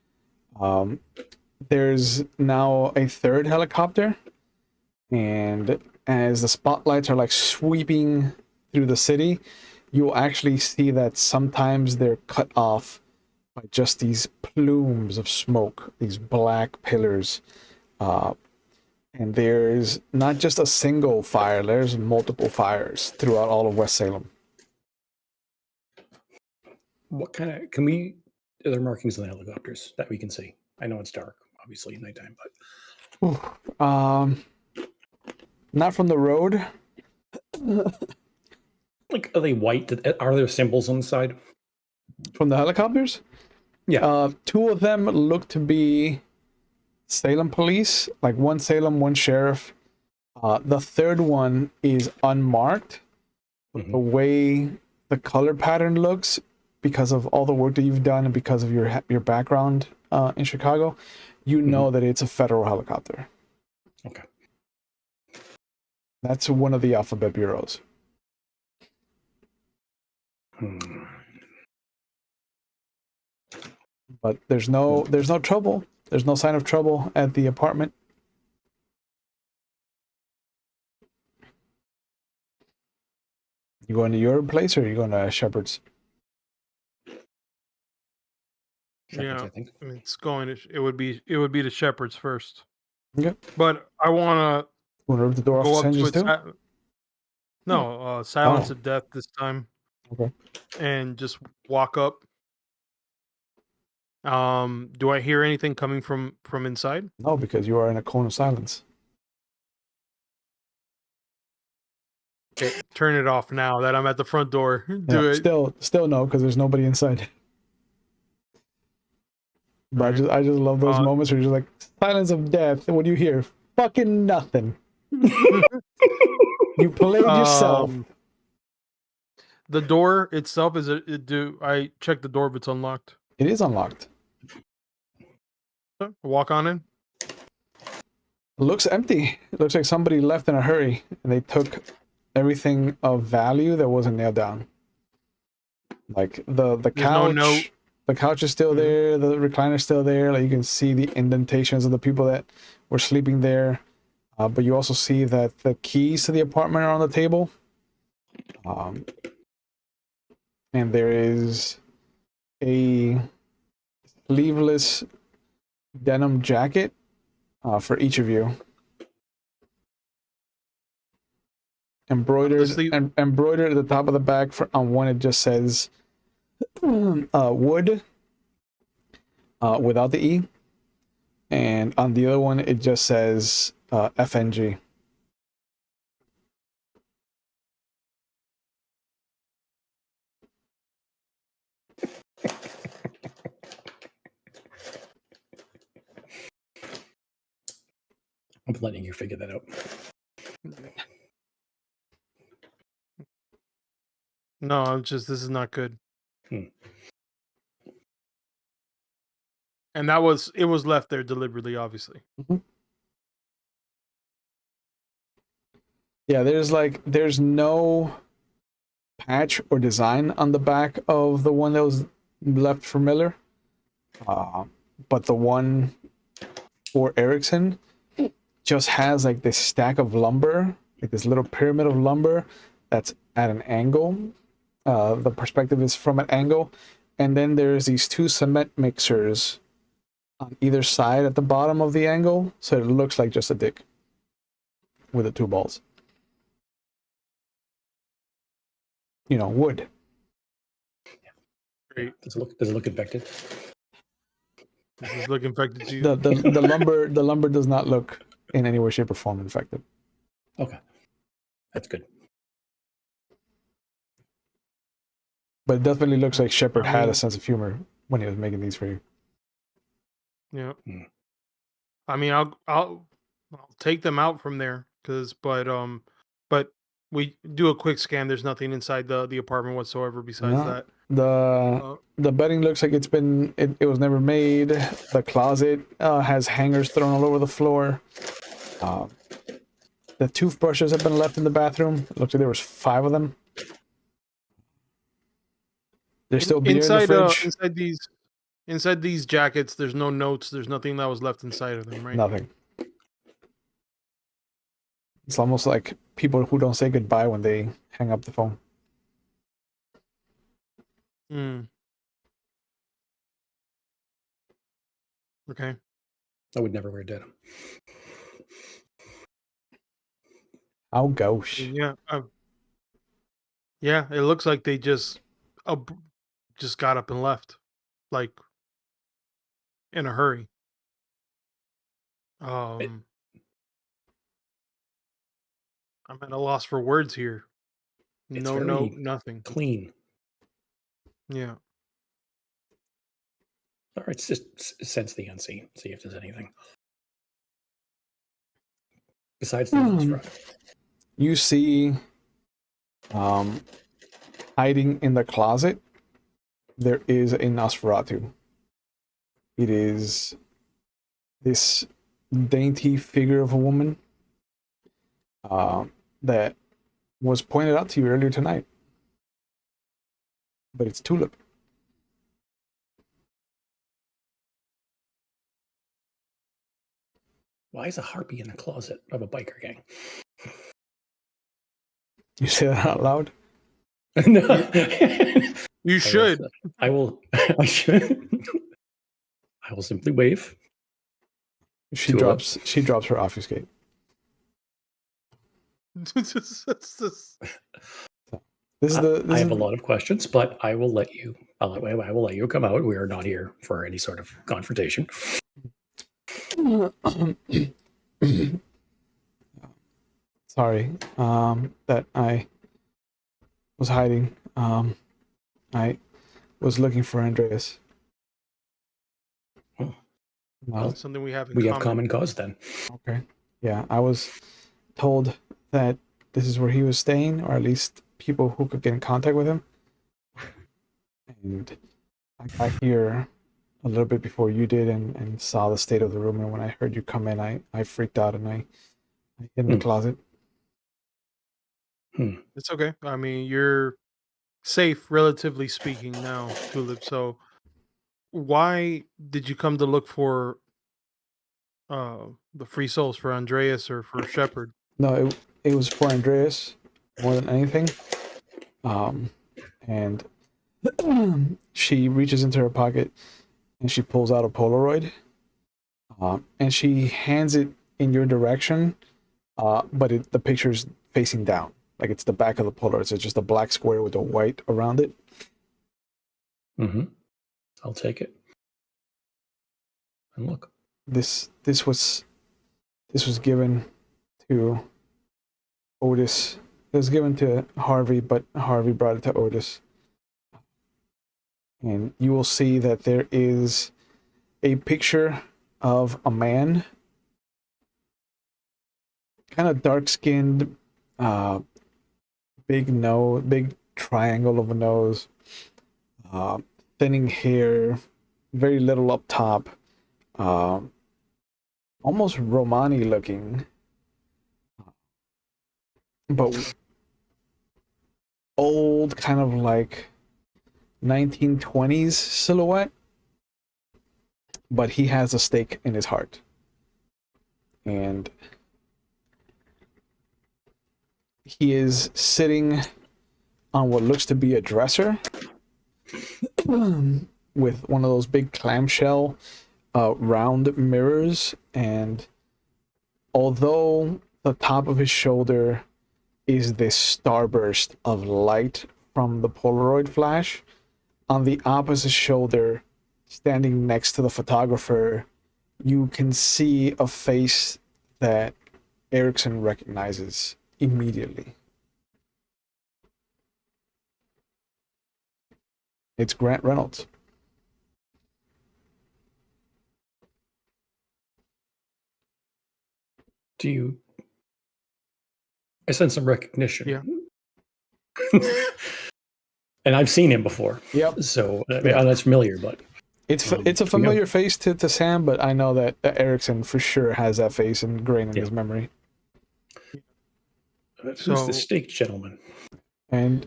there's now a third helicopter. And as the spotlights are like sweeping through the city, you'll actually see that sometimes they're cut off by just these plumes of smoke, these black pillars. And there's not just a single fire, there's multiple fires throughout all of West Salem. What kind of, are there markings on the helicopters that we can see? I know it's dark, obviously, nighttime, but. Not from the road. Like, are they white? Are there symbols on the side? From the helicopters? Yeah. Two of them look to be Salem police, like one Salem, one sheriff. The third one is unmarked. The way the color pattern looks, because of all the work that you've done and because of your background in Chicago, you know that it's a federal helicopter. Okay. That's one of the alphabet bureaus. But there's no trouble. There's no sign of trouble at the apartment. You going to your place or are you going to Shepherd's? Shepherds, Yeah, I think. I mean, it's going to. It would be the Shepherds first. Okay. But I want Want to rip the door to off go the up to hinges it. too? No, silence Oh. of death this time, Okay. and just walk up. Do I hear anything coming from inside? No, because you are in a cone of silence. Okay, turn it off now that I'm at the front door. Do Yeah, it. still no, because there's nobody inside. But Right. I just love those moments where you're just like, silence of death. What do you hear? Fucking nothing. You played yourself. The door itself do I check the door if it's unlocked? It is unlocked. Walk on in. It looks empty. It looks like somebody left in a hurry and they took everything of value that wasn't nailed down. Like the There's couch. no note. The couch is still there. The recliner's still there. Like you can see the indentations of the people that were sleeping there. But you also see that the keys to the apartment are on the table. And there is a sleeveless denim jacket for each of you. Embroidered embroidered at the top of the back. On one it just says wood without the E. And on the other one it just says FNG. I'm letting you figure that out. No, I'm just. This is not good. And it was left there deliberately, obviously. Yeah, there's no patch or design on the back of the one that was left for Miller. But the one for Erickson just has like this stack of lumber, like this little pyramid of lumber that's at an angle. The perspective is from an angle. And then there's these two cement mixers on either side at the bottom of the angle. So it looks like just a dick with the two balls. You know, wood. Great. Does it look infected? Does this look infected to you? The lumber does not look in any way, shape, or form infected. Okay. That's good. But it definitely looks like Shepard had a sense of humor when he was making these for you. Yeah. I mean, I'll take them out from there but we do a quick scan. There's nothing inside the apartment whatsoever besides that. The bedding looks like it was never made. The closet has hangers thrown all over the floor. The toothbrushes have been left in the bathroom. It looks like there was 5 of them. There's still beer in the fridge. Inside these jackets, there's no notes. There's nothing that was left inside of them, right? Nothing. It's almost like people who don't say goodbye when they hang up the phone. Okay. I would never wear denim. Oh gosh. Yeah. Yeah, it looks like they just got up and left, like in a hurry. I'm at a loss for words here. It's No very note, nothing. clean. Yeah. All right, just sense the unseen. See if there's anything besides the Nosferatu. You see, hiding in the closet, there is a Nosferatu. It is this dainty figure of a woman that was pointed out to you earlier tonight. But it's Tulip. Why is a harpy in the closet of a biker gang? You say that out loud? No. You should. I will. I should. I will simply wave. She Tulip. drops her obfuscate. I have a lot of questions, but I will let you. I will let you come out. We are not here for any sort of confrontation. Sorry, that I was hiding. I was looking for Andreas. Well, something we have in we common. have common cause then. Okay. Yeah, I was told that this is where he was staying, or at least people who could get in contact with him. And I got here a little bit before you did and saw the state of the room. And when I heard you come in, I freaked out and I hid in the closet. It's okay. I mean, you're safe, relatively speaking, now, Tulip. So why did you come to look for the free souls for Andreas or for Shepard? No, it was for Andreas more than anything. And she reaches into her pocket and she pulls out a Polaroid. And she hands it in your direction, but the picture's facing down. Like it's the back of the Polaroid. So it's just a black square with a white around it. Mm-hmm. I'll take it. And look. This was given to Otis. It was given to Harvey, but Harvey brought it to Otis. And you will see that there is a picture of a man, kind of dark-skinned, big triangle of a nose, thinning hair, very little up top, almost Romani looking, but old, kind of like 1920s silhouette, but he has a stake in his heart. And he is sitting on what looks to be a dresser with one of those big clamshell round mirrors. And although the top of his shoulder is this starburst of light from the Polaroid flash, on the opposite shoulder, standing next to the photographer, you can see a face that Erickson recognizes immediately. It's Grant Reynolds. I sense some recognition. Yeah. And I've seen him before. Yep. So that's familiar, but it's a familiar face to Sam, but I know that Erickson for sure has that face ingrained in his memory. Who's the stake gentleman? And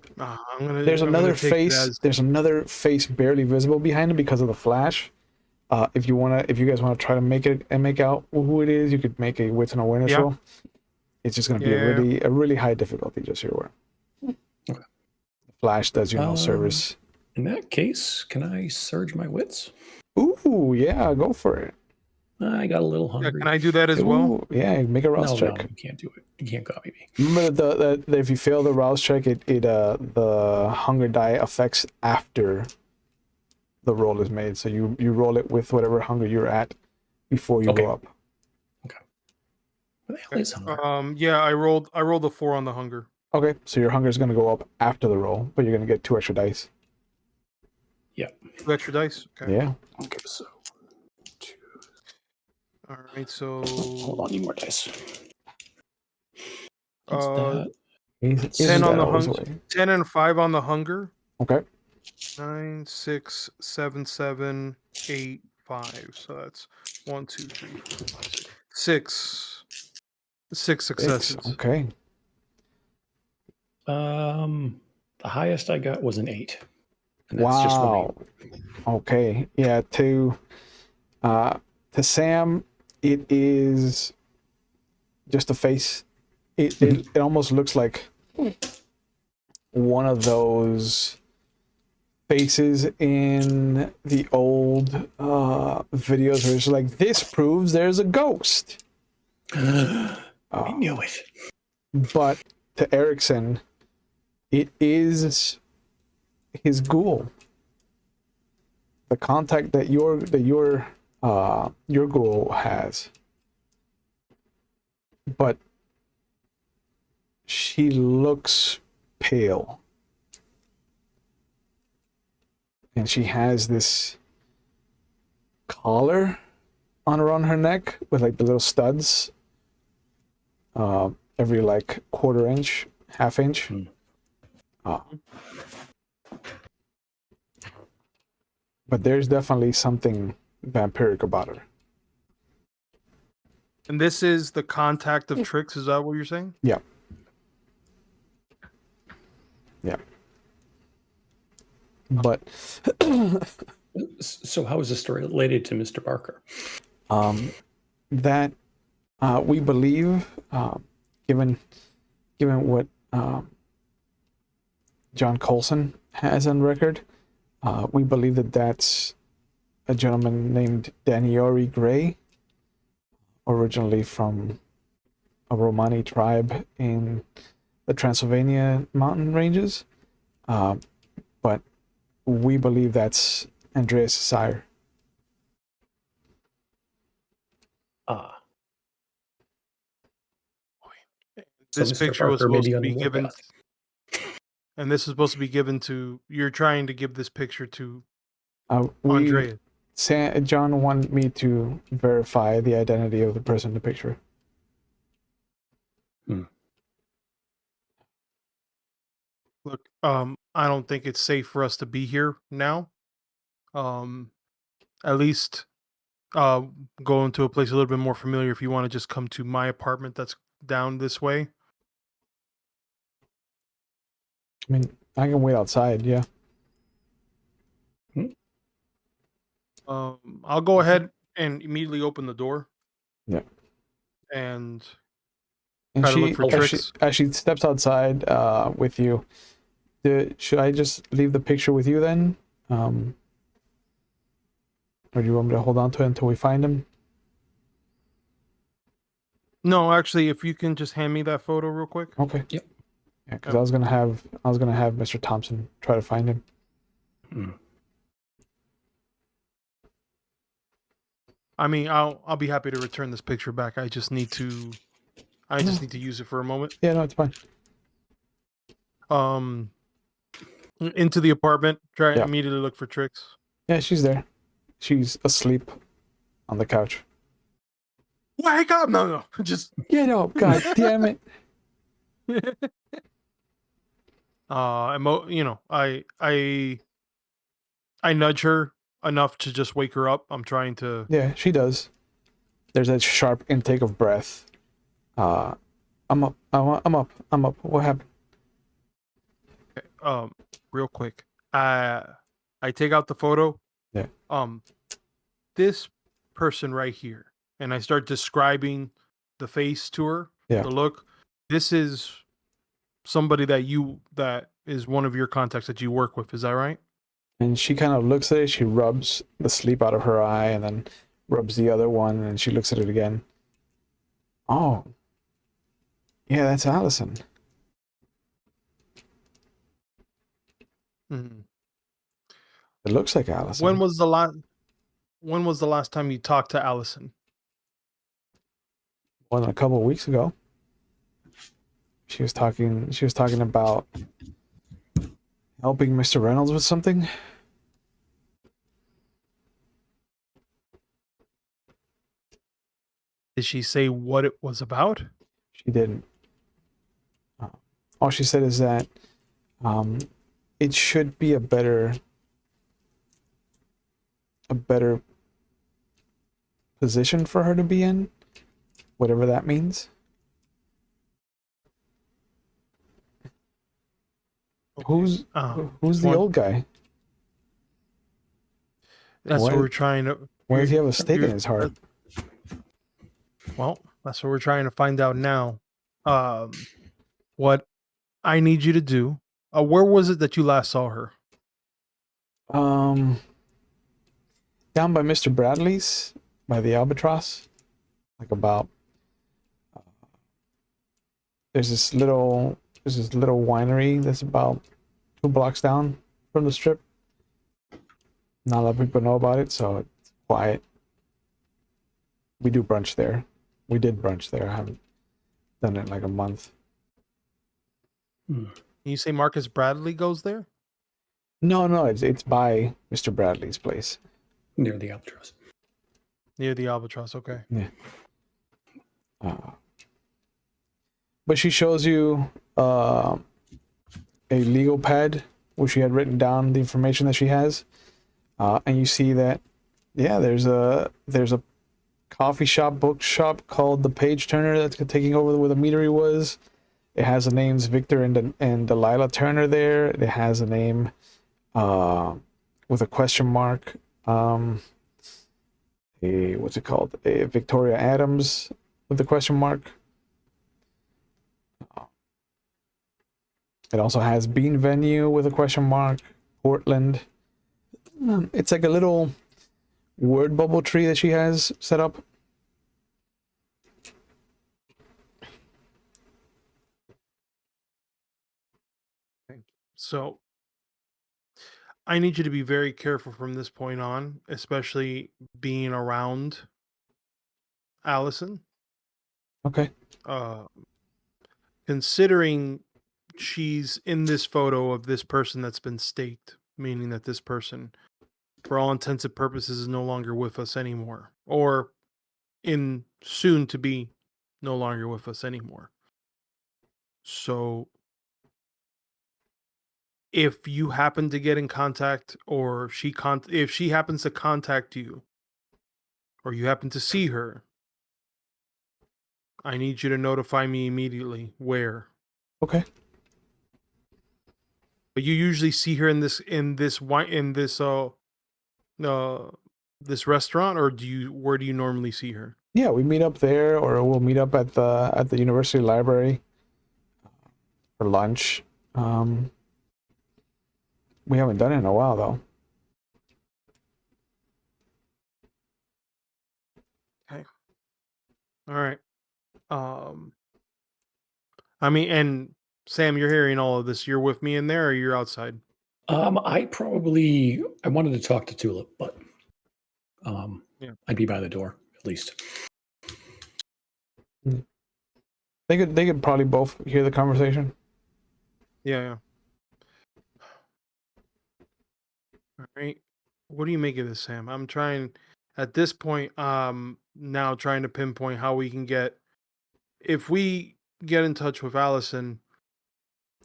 there's another face. There's another face barely visible behind him because of the flash. If you guys want to try to make out who it is, you could make a wits and awareness roll. It's just going to be a really high difficulty, just so you're aware. Okay. Flash does you no service. In that case, can I surge my wits? Ooh, yeah, go for it. I got a little hungry. Can I do that as well? Yeah, make a rouse check. No, you can't do it. You can't copy me. Remember that if you fail the rouse check, the hunger die affects after the roll is made. So you roll it with whatever hunger you're at before you go up. Okay. What the hell is hunger? Yeah, I rolled a 4 on the hunger. Okay, so your hunger is going to go up after the roll, but you're going to get 2 extra dice. Yeah. 2 extra dice. Okay. Yeah. Okay, so 2. All right. So Hold on, need more dice. What's uh, that? He's 10 on that the always hunger. way. 10 and 5 on the hunger. Okay. 9, 6, 7, 7, 8, 5. So that's 1, 2, 3, 4, 5, 6. 6 successes. Okay. The highest I got was an 8. And that's just Wow. Okay. Yeah, to Sam, it is just a face. It almost looks like one of those faces in the old videos where it's like, this proves there's a ghost. I knew it. But to Erickson, it is his ghoul. The contact that your ghoul has. But she looks pale. And she has this collar around her neck with like the little studs. Every like quarter inch, half inch. But there's definitely something vampiric about her. And this is the contact of Trix. Is that what you're saying? Yeah. Yeah. But So how is this related to Mr. Barker? that we believe, given what John Coulson has on record, we believe that that's a gentleman named Daniori Gray, originally from a Romani tribe in the Transylvania mountain ranges. But we believe that's Andreas' sire. So This Mr. picture was Barker may supposed be to on be the given, warpath. and this is supposed to be given to. You're trying to give this picture to We Andrea. John wanted me to verify the identity of the person in the picture. Look, I don't think it's safe for us to be here now. At least, go into a place a little bit more familiar. If you want to just come to my apartment, that's down this way. I mean, I can wait outside, yeah. I'll go ahead and immediately open the door. Yeah. And And try to look she, for tricks. as she steps outside with you, should I just leave the picture with you then? Or do you want me to hold on to it until we find him? No, actually, if you can just hand me that photo real quick. Okay. Yep. Yeah, because I was gonna have Mr. Thompson try to find him. I mean, I'll be happy to return this picture back. I just need to use it for a moment. Yeah, no, it's fine. Into the apartment. Try Yeah. immediately look for Trix. Yeah, she's there. She's asleep on the couch. Wake up! No, just Get up, god damn it. I nudge her enough to just wake her up. I'm trying to. Yeah, she does. There's a sharp intake of breath. I'm up. I'm up. What happened? Real quick. I take out the photo. Yeah. this Person right here, and I start describing the face to her. Yeah. The look. This is somebody that is one of your contacts that you work with. Is that right? And she kind of looks at it. She rubs the sleep out of her eye and then rubs the other one, and she looks at it again. Oh. Yeah, that's Allison. Mm-hmm. It looks like Allison. When was the last time you talked to Allison? More than a couple of weeks ago. She was talking. She was talking about helping Mr. Reynolds with something. Did she say what it was about? She didn't. All she said is that it should be a better position for her to be in, whatever that means. Okay. Who's the old guy? That's Why- what we're trying to. Why does he have a stake in you're- his heart? Well, that's what we're trying to find out now. What I need you to do. Where was it that you last saw her? Down by Mr. Bradley's, by the Albatross, like about. There's this little winery that's about 2 blocks down from the strip. Not a lot of people know about it, so it's quiet. We do brunch there. We did brunch there. I haven't done it in like a month. Can you say Marcus Bradley goes there? No, it's by Mr. Bradley's place. Near the Albatross. Near the Albatross, okay. Yeah. But she shows you a legal pad where she had written down the information that she has, and you see that, yeah, there's a coffee shop, bookshop called the Page Turner that's taking over where the meadery was. It has the names Victor and Delilah Turner there. It has a name with a question mark. What's it called? A Victoria Adams with a question mark. It also has Bean Venue with a question mark. Portland. It's like a little word bubble tree that she has set up. So I need you to be very careful from this point on, especially being around Allison. Okay. Considering she's in this photo of this person that's been staked, meaning that this person, for all intents and purposes, is no longer with us anymore, or in soon to be no longer with us anymore. So if you happen to get in contact, or if she happens to contact you, or you happen to see her, I need you to notify me immediately where. Okay. But you usually see her in this this restaurant, or where do you normally see her? Yeah, we meet up there, or we'll meet up at the university library for lunch. We haven't done it in a while though. Okay. All right. I mean, and Sam, you're hearing all of this. You're with me in there, or you're outside? I wanted to talk to Tulip, but Yeah. I'd be by the door at least. They could probably both hear the conversation. Yeah. All right. What do you make of this, Sam? I'm trying at this point, now trying to pinpoint how we can if we get in touch with Allison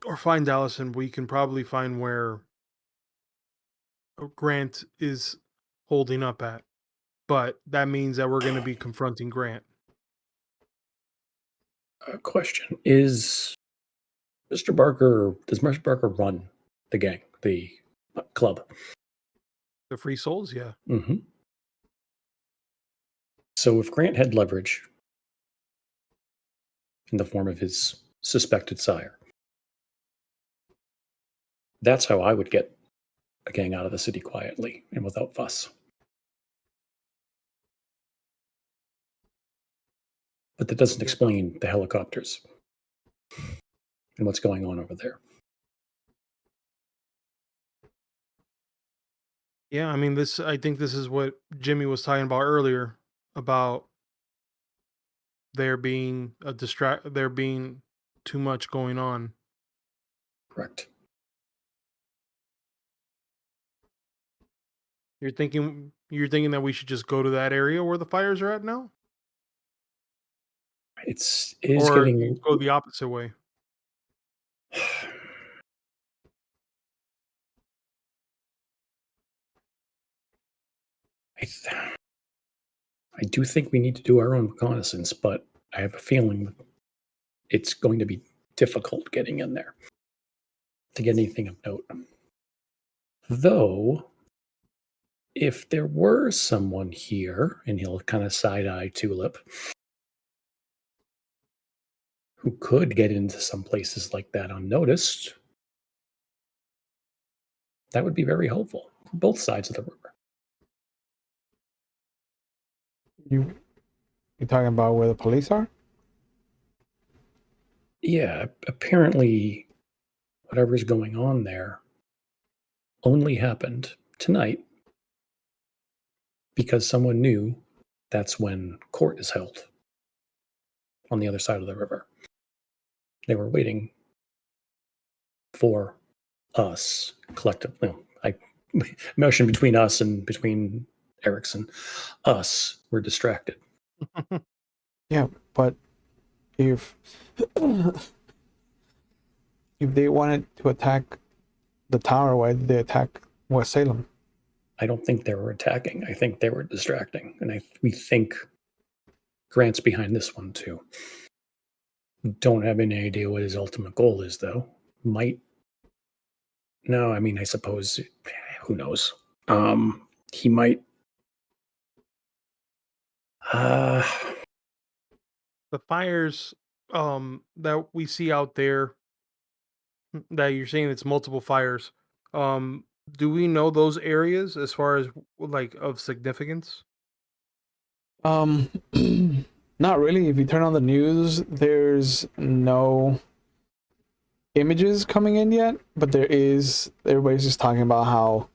or find Allison, we can probably find where Grant is holding up at. But that means that we're going to be confronting Grant. Question: does Mr. Barker run the gang, the club? The Free Souls, yeah. Mm-hmm. So if Grant had leverage in the form of his suspected sire, that's how I would get a gang out of the city quietly and without fuss. But that doesn't explain the helicopters and what's going on over there. Yeah, I mean, I think this is what Jimmy was talking about earlier, about there being too much going on. Correct. You're thinking that we should just go to that area where the fires are at now, It is or you getting. go the opposite way. I do think we need to do our own reconnaissance, but I have a feeling it's going to be difficult getting in there to get anything of note. Though, if there were someone here, and he'll kind of side-eye Tulip, who could get into some places like that unnoticed, that would be very helpful for both sides of the river. You talking about where the police are? Yeah, apparently whatever's going on there only happened tonight because someone knew that's when court is held on the other side of the river. They were waiting for us collectively. No, I motion between us and between Erickson. Us were distracted. Yeah, but if if they wanted to attack the tower, why did they attack West Salem? I don't think they were attacking. I think they were distracting. And we think Grant's behind this one too. Don't have any idea what his ultimate goal is, though. Might. No, I mean, I suppose. Who knows? He might. The fires that we see out there, that you're saying it's multiple fires. Do we know those areas as far as like of significance? Not really. If you turn on the news, there's no images coming in yet, but there is. Everybody's just talking about how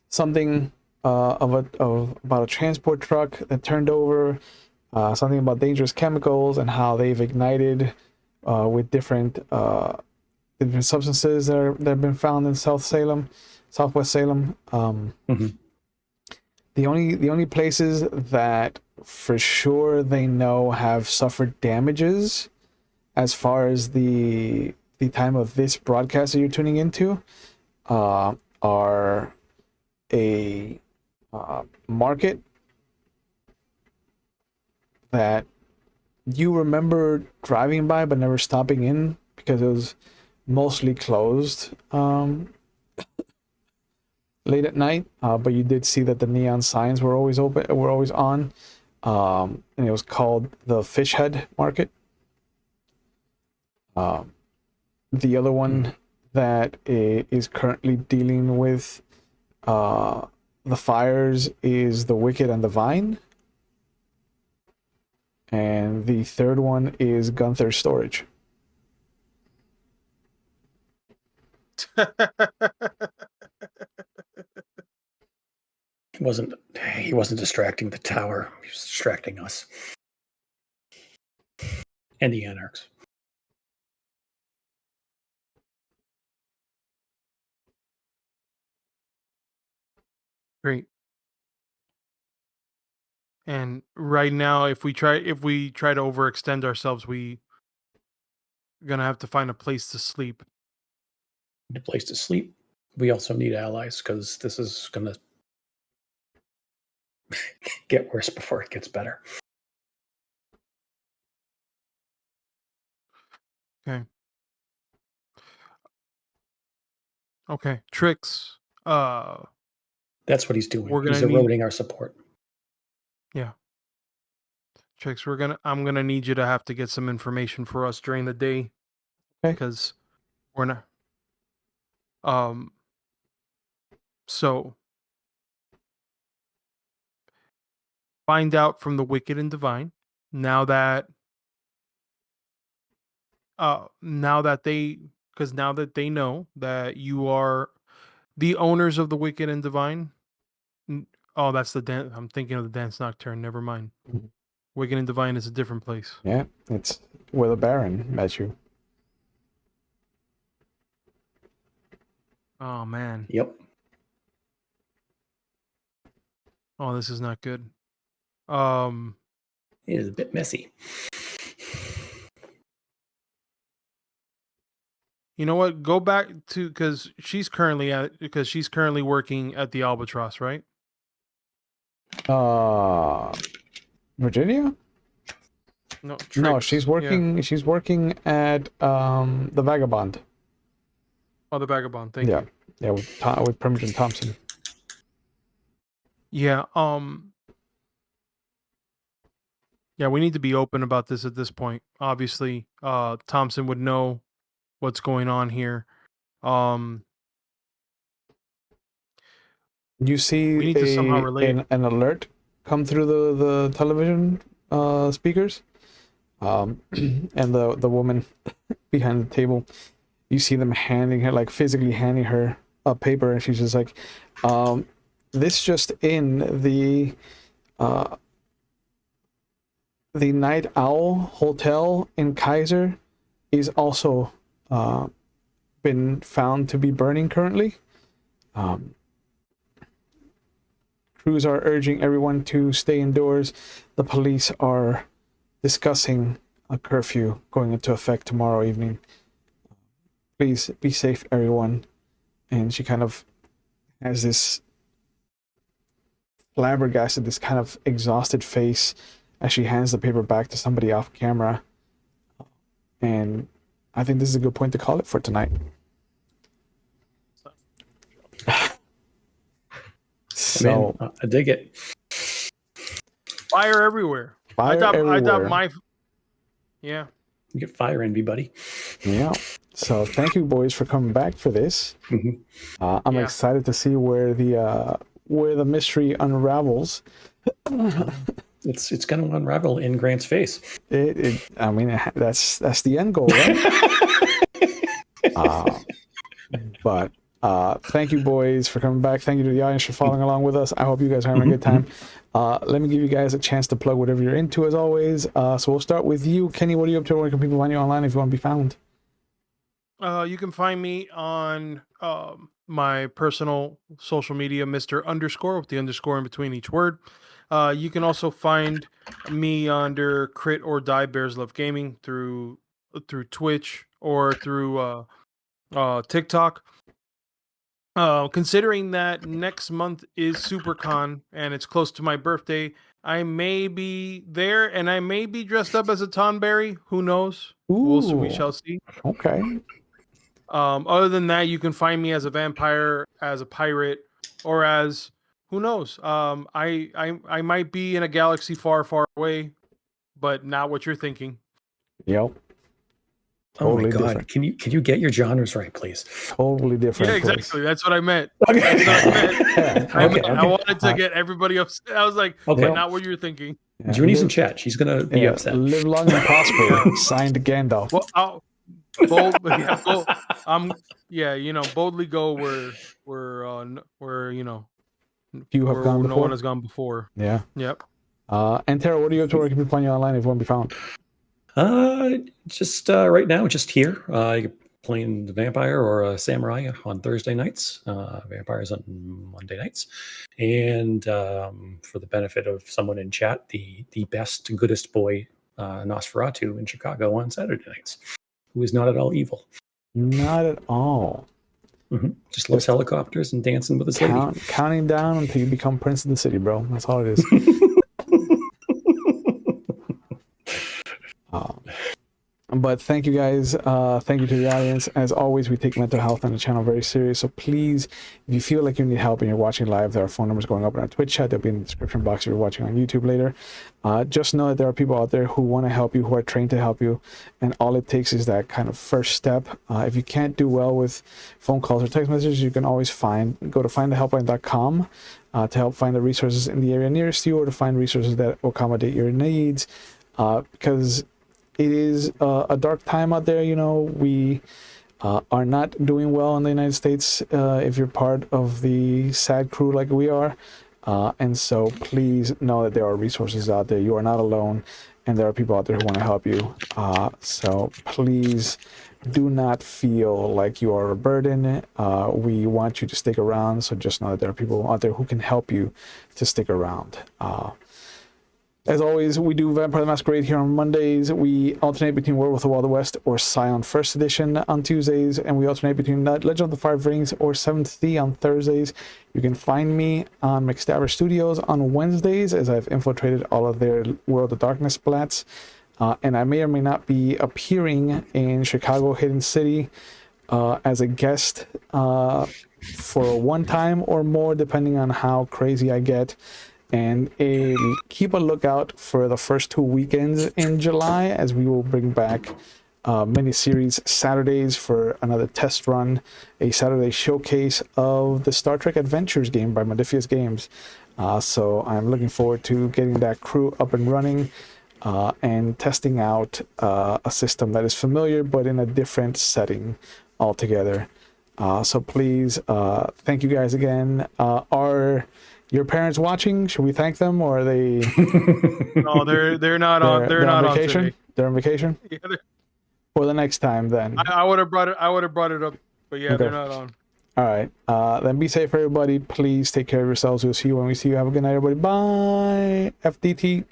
something about a transport truck that turned over, something about dangerous chemicals and how they've ignited with different substances that have been found in Southwest Salem. The only places that for sure they know have suffered damages, as far as the time of this broadcast that you're tuning into, are a market that you remember driving by but never stopping in because it was mostly closed late at night, but you did see that the neon signs were always on, and it was called the Fish Head Market. The other one that is currently dealing with the fires is the Wicked and the Vine, and the third one is Gunther Storage. He wasn't distracting the tower. He was distracting us and the anarchs. Great. And right now, if we try to overextend ourselves, we're gonna have to find a place to sleep. Need a place to sleep. We also need allies because this is going to get worse before it gets better. Okay. Tricks. That's what he's doing. We're He's gonna need- eroding our support. Yeah. Tricks, I'm gonna need you to have to get some information for us during the day. Okay. Because we're not. So find out from the Wicked and Divine now that they know that you are the owners of the Wicked and Divine. Oh, that's the dance. I'm thinking of the Dance Nocturne. Never mind. Mhm. Wicked and Divine is a different place. Yeah, it's where the Baron met you. Oh man. Yep. Oh, this is not good. It is a bit messy. You know what? Go back to because she's currently working at the Albatross, right? Virginia? No, No, Triggs. she's Yeah. working. She's working at the Vagabond. Oh, the Vagabond. Thank Yeah, you. yeah, with Pemberton Thompson. Yeah. Yeah, we need to be open about this at this point. Obviously, Thompson would know what's going on here. You see We need to somehow relate. an alert come through the television speakers, and the woman behind the table, you see them handing her, like physically handing her a paper, and she's just like, this just in, the Night Owl Hotel in Kaiser is also been found to be burning currently. Crews are urging everyone to stay indoors. The police are discussing a curfew going into effect tomorrow evening. Please be safe, everyone. And she kind of has this flabbergasted, this kind of exhausted face as she hands the paper back to somebody off camera. And I think this is a good point to call it for tonight. So I dig it. Fire everywhere. fire I everywhere. thought my. Yeah. You get fire envy, buddy. Yeah. So thank you, boys, for coming back for this. Mhm. I'm Yeah. excited to see where the mystery unravels. It's going to unravel in Grant's face. I mean, that's the end goal, right? But thank you, boys, for coming back. Thank you to the audience for following along with us. I hope you guys are having a good time. Let me give you guys a chance to plug whatever you're into, as always. So we'll start with you, Kenny. What are you up to? Where can people find you online if you want to be found? You can find me on my personal social media, Mr. Underscore, with the underscore in between each word. You can also find me under Crit or Die Bears Love Gaming through Twitch or through TikTok. Considering that next month is SuperCon and it's close to my birthday, I may be there and I may be dressed up as a Tonberry. Who knows? We shall see. Okay. Other than that, you can find me as a vampire, as a pirate, or as who knows. I might be in a galaxy far, far away, but not what you're thinking. Yep. Oh my Totally God! different. Can you get your genres right, please? Totally different. Yeah, place. exactly. That's what I meant. Okay. That's what I meant. Okay. I wanted to get everybody upset. I was like, Okay. not what you're thinking. Yeah, Junie's in chat. She's gonna be upset. Live long and prosper. Signed Gandalf. Well, boldly go where You have gone no before. one has gone before. Yeah. Yep. And Tara, what are you up to? Where can people find you online if you want to be found? Just right now, just here. Playing the vampire or a samurai on Thursday nights. Vampires on Monday nights, and for the benefit of someone in chat, the best, goodest boy Nosferatu in Chicago on Saturday nights, who is not at all evil. Not at all. Just loves helicopters and dancing with his lady. Counting down until you become prince of the city, bro. That's all it is. But thank you guys. Thank you to the audience. As always, we take mental health on the channel very serious. So please, if you feel like you need help and you're watching live, there are phone numbers going up in our Twitch chat. They'll be in the description box if you're watching on YouTube later. Just know that there are people out there who want to help you, who are trained to help you. And all it takes is that kind of first step. If you can't do well with phone calls or text messages, you can always go to findthehelpline.com to help find the resources in the area nearest you, or to find resources that will accommodate your needs. Because it is a dark time out there. We are not doing well in the United States if you're part of the sad crew like we are. And so please know that there are resources out there. You are not alone. and there are people out there who want to help you. So please do not feel like you are a burden. We want you to stick around, so just know that there are people out there who can help you to stick around. As always, we do Vampire the Masquerade here on Mondays. We alternate between Werewolf of the Wild West or Scion First Edition on Tuesdays, and we alternate between Legend of the Five Rings or Seventh Sea on Thursdays. You can find me on McStabber Studios on Wednesdays, as I've infiltrated all of their World of Darkness splats. And I may or may not be appearing in Chicago Hidden City as a guest for one time or more, depending on how crazy I get. And keep a lookout for the first 2 weekends in July, as we will bring back mini-series Saturdays for another test run, a Saturday showcase of the Star Trek Adventures game by Modifius Games. So I'm looking forward to getting that crew up and running and testing out a system that is familiar but in a different setting altogether. So please, thank you guys again. Are your parents watching? Should we thank them, or are they? No, they're not on. They're not on vacation. today. They're on vacation. Yeah, For the next time, then. I would have brought it. I would have brought it up, but yeah, Okay. they're not on. All right. Then be safe, everybody. Please take care of yourselves. We'll see you when we see you. Have a good night, everybody. Bye. FDT.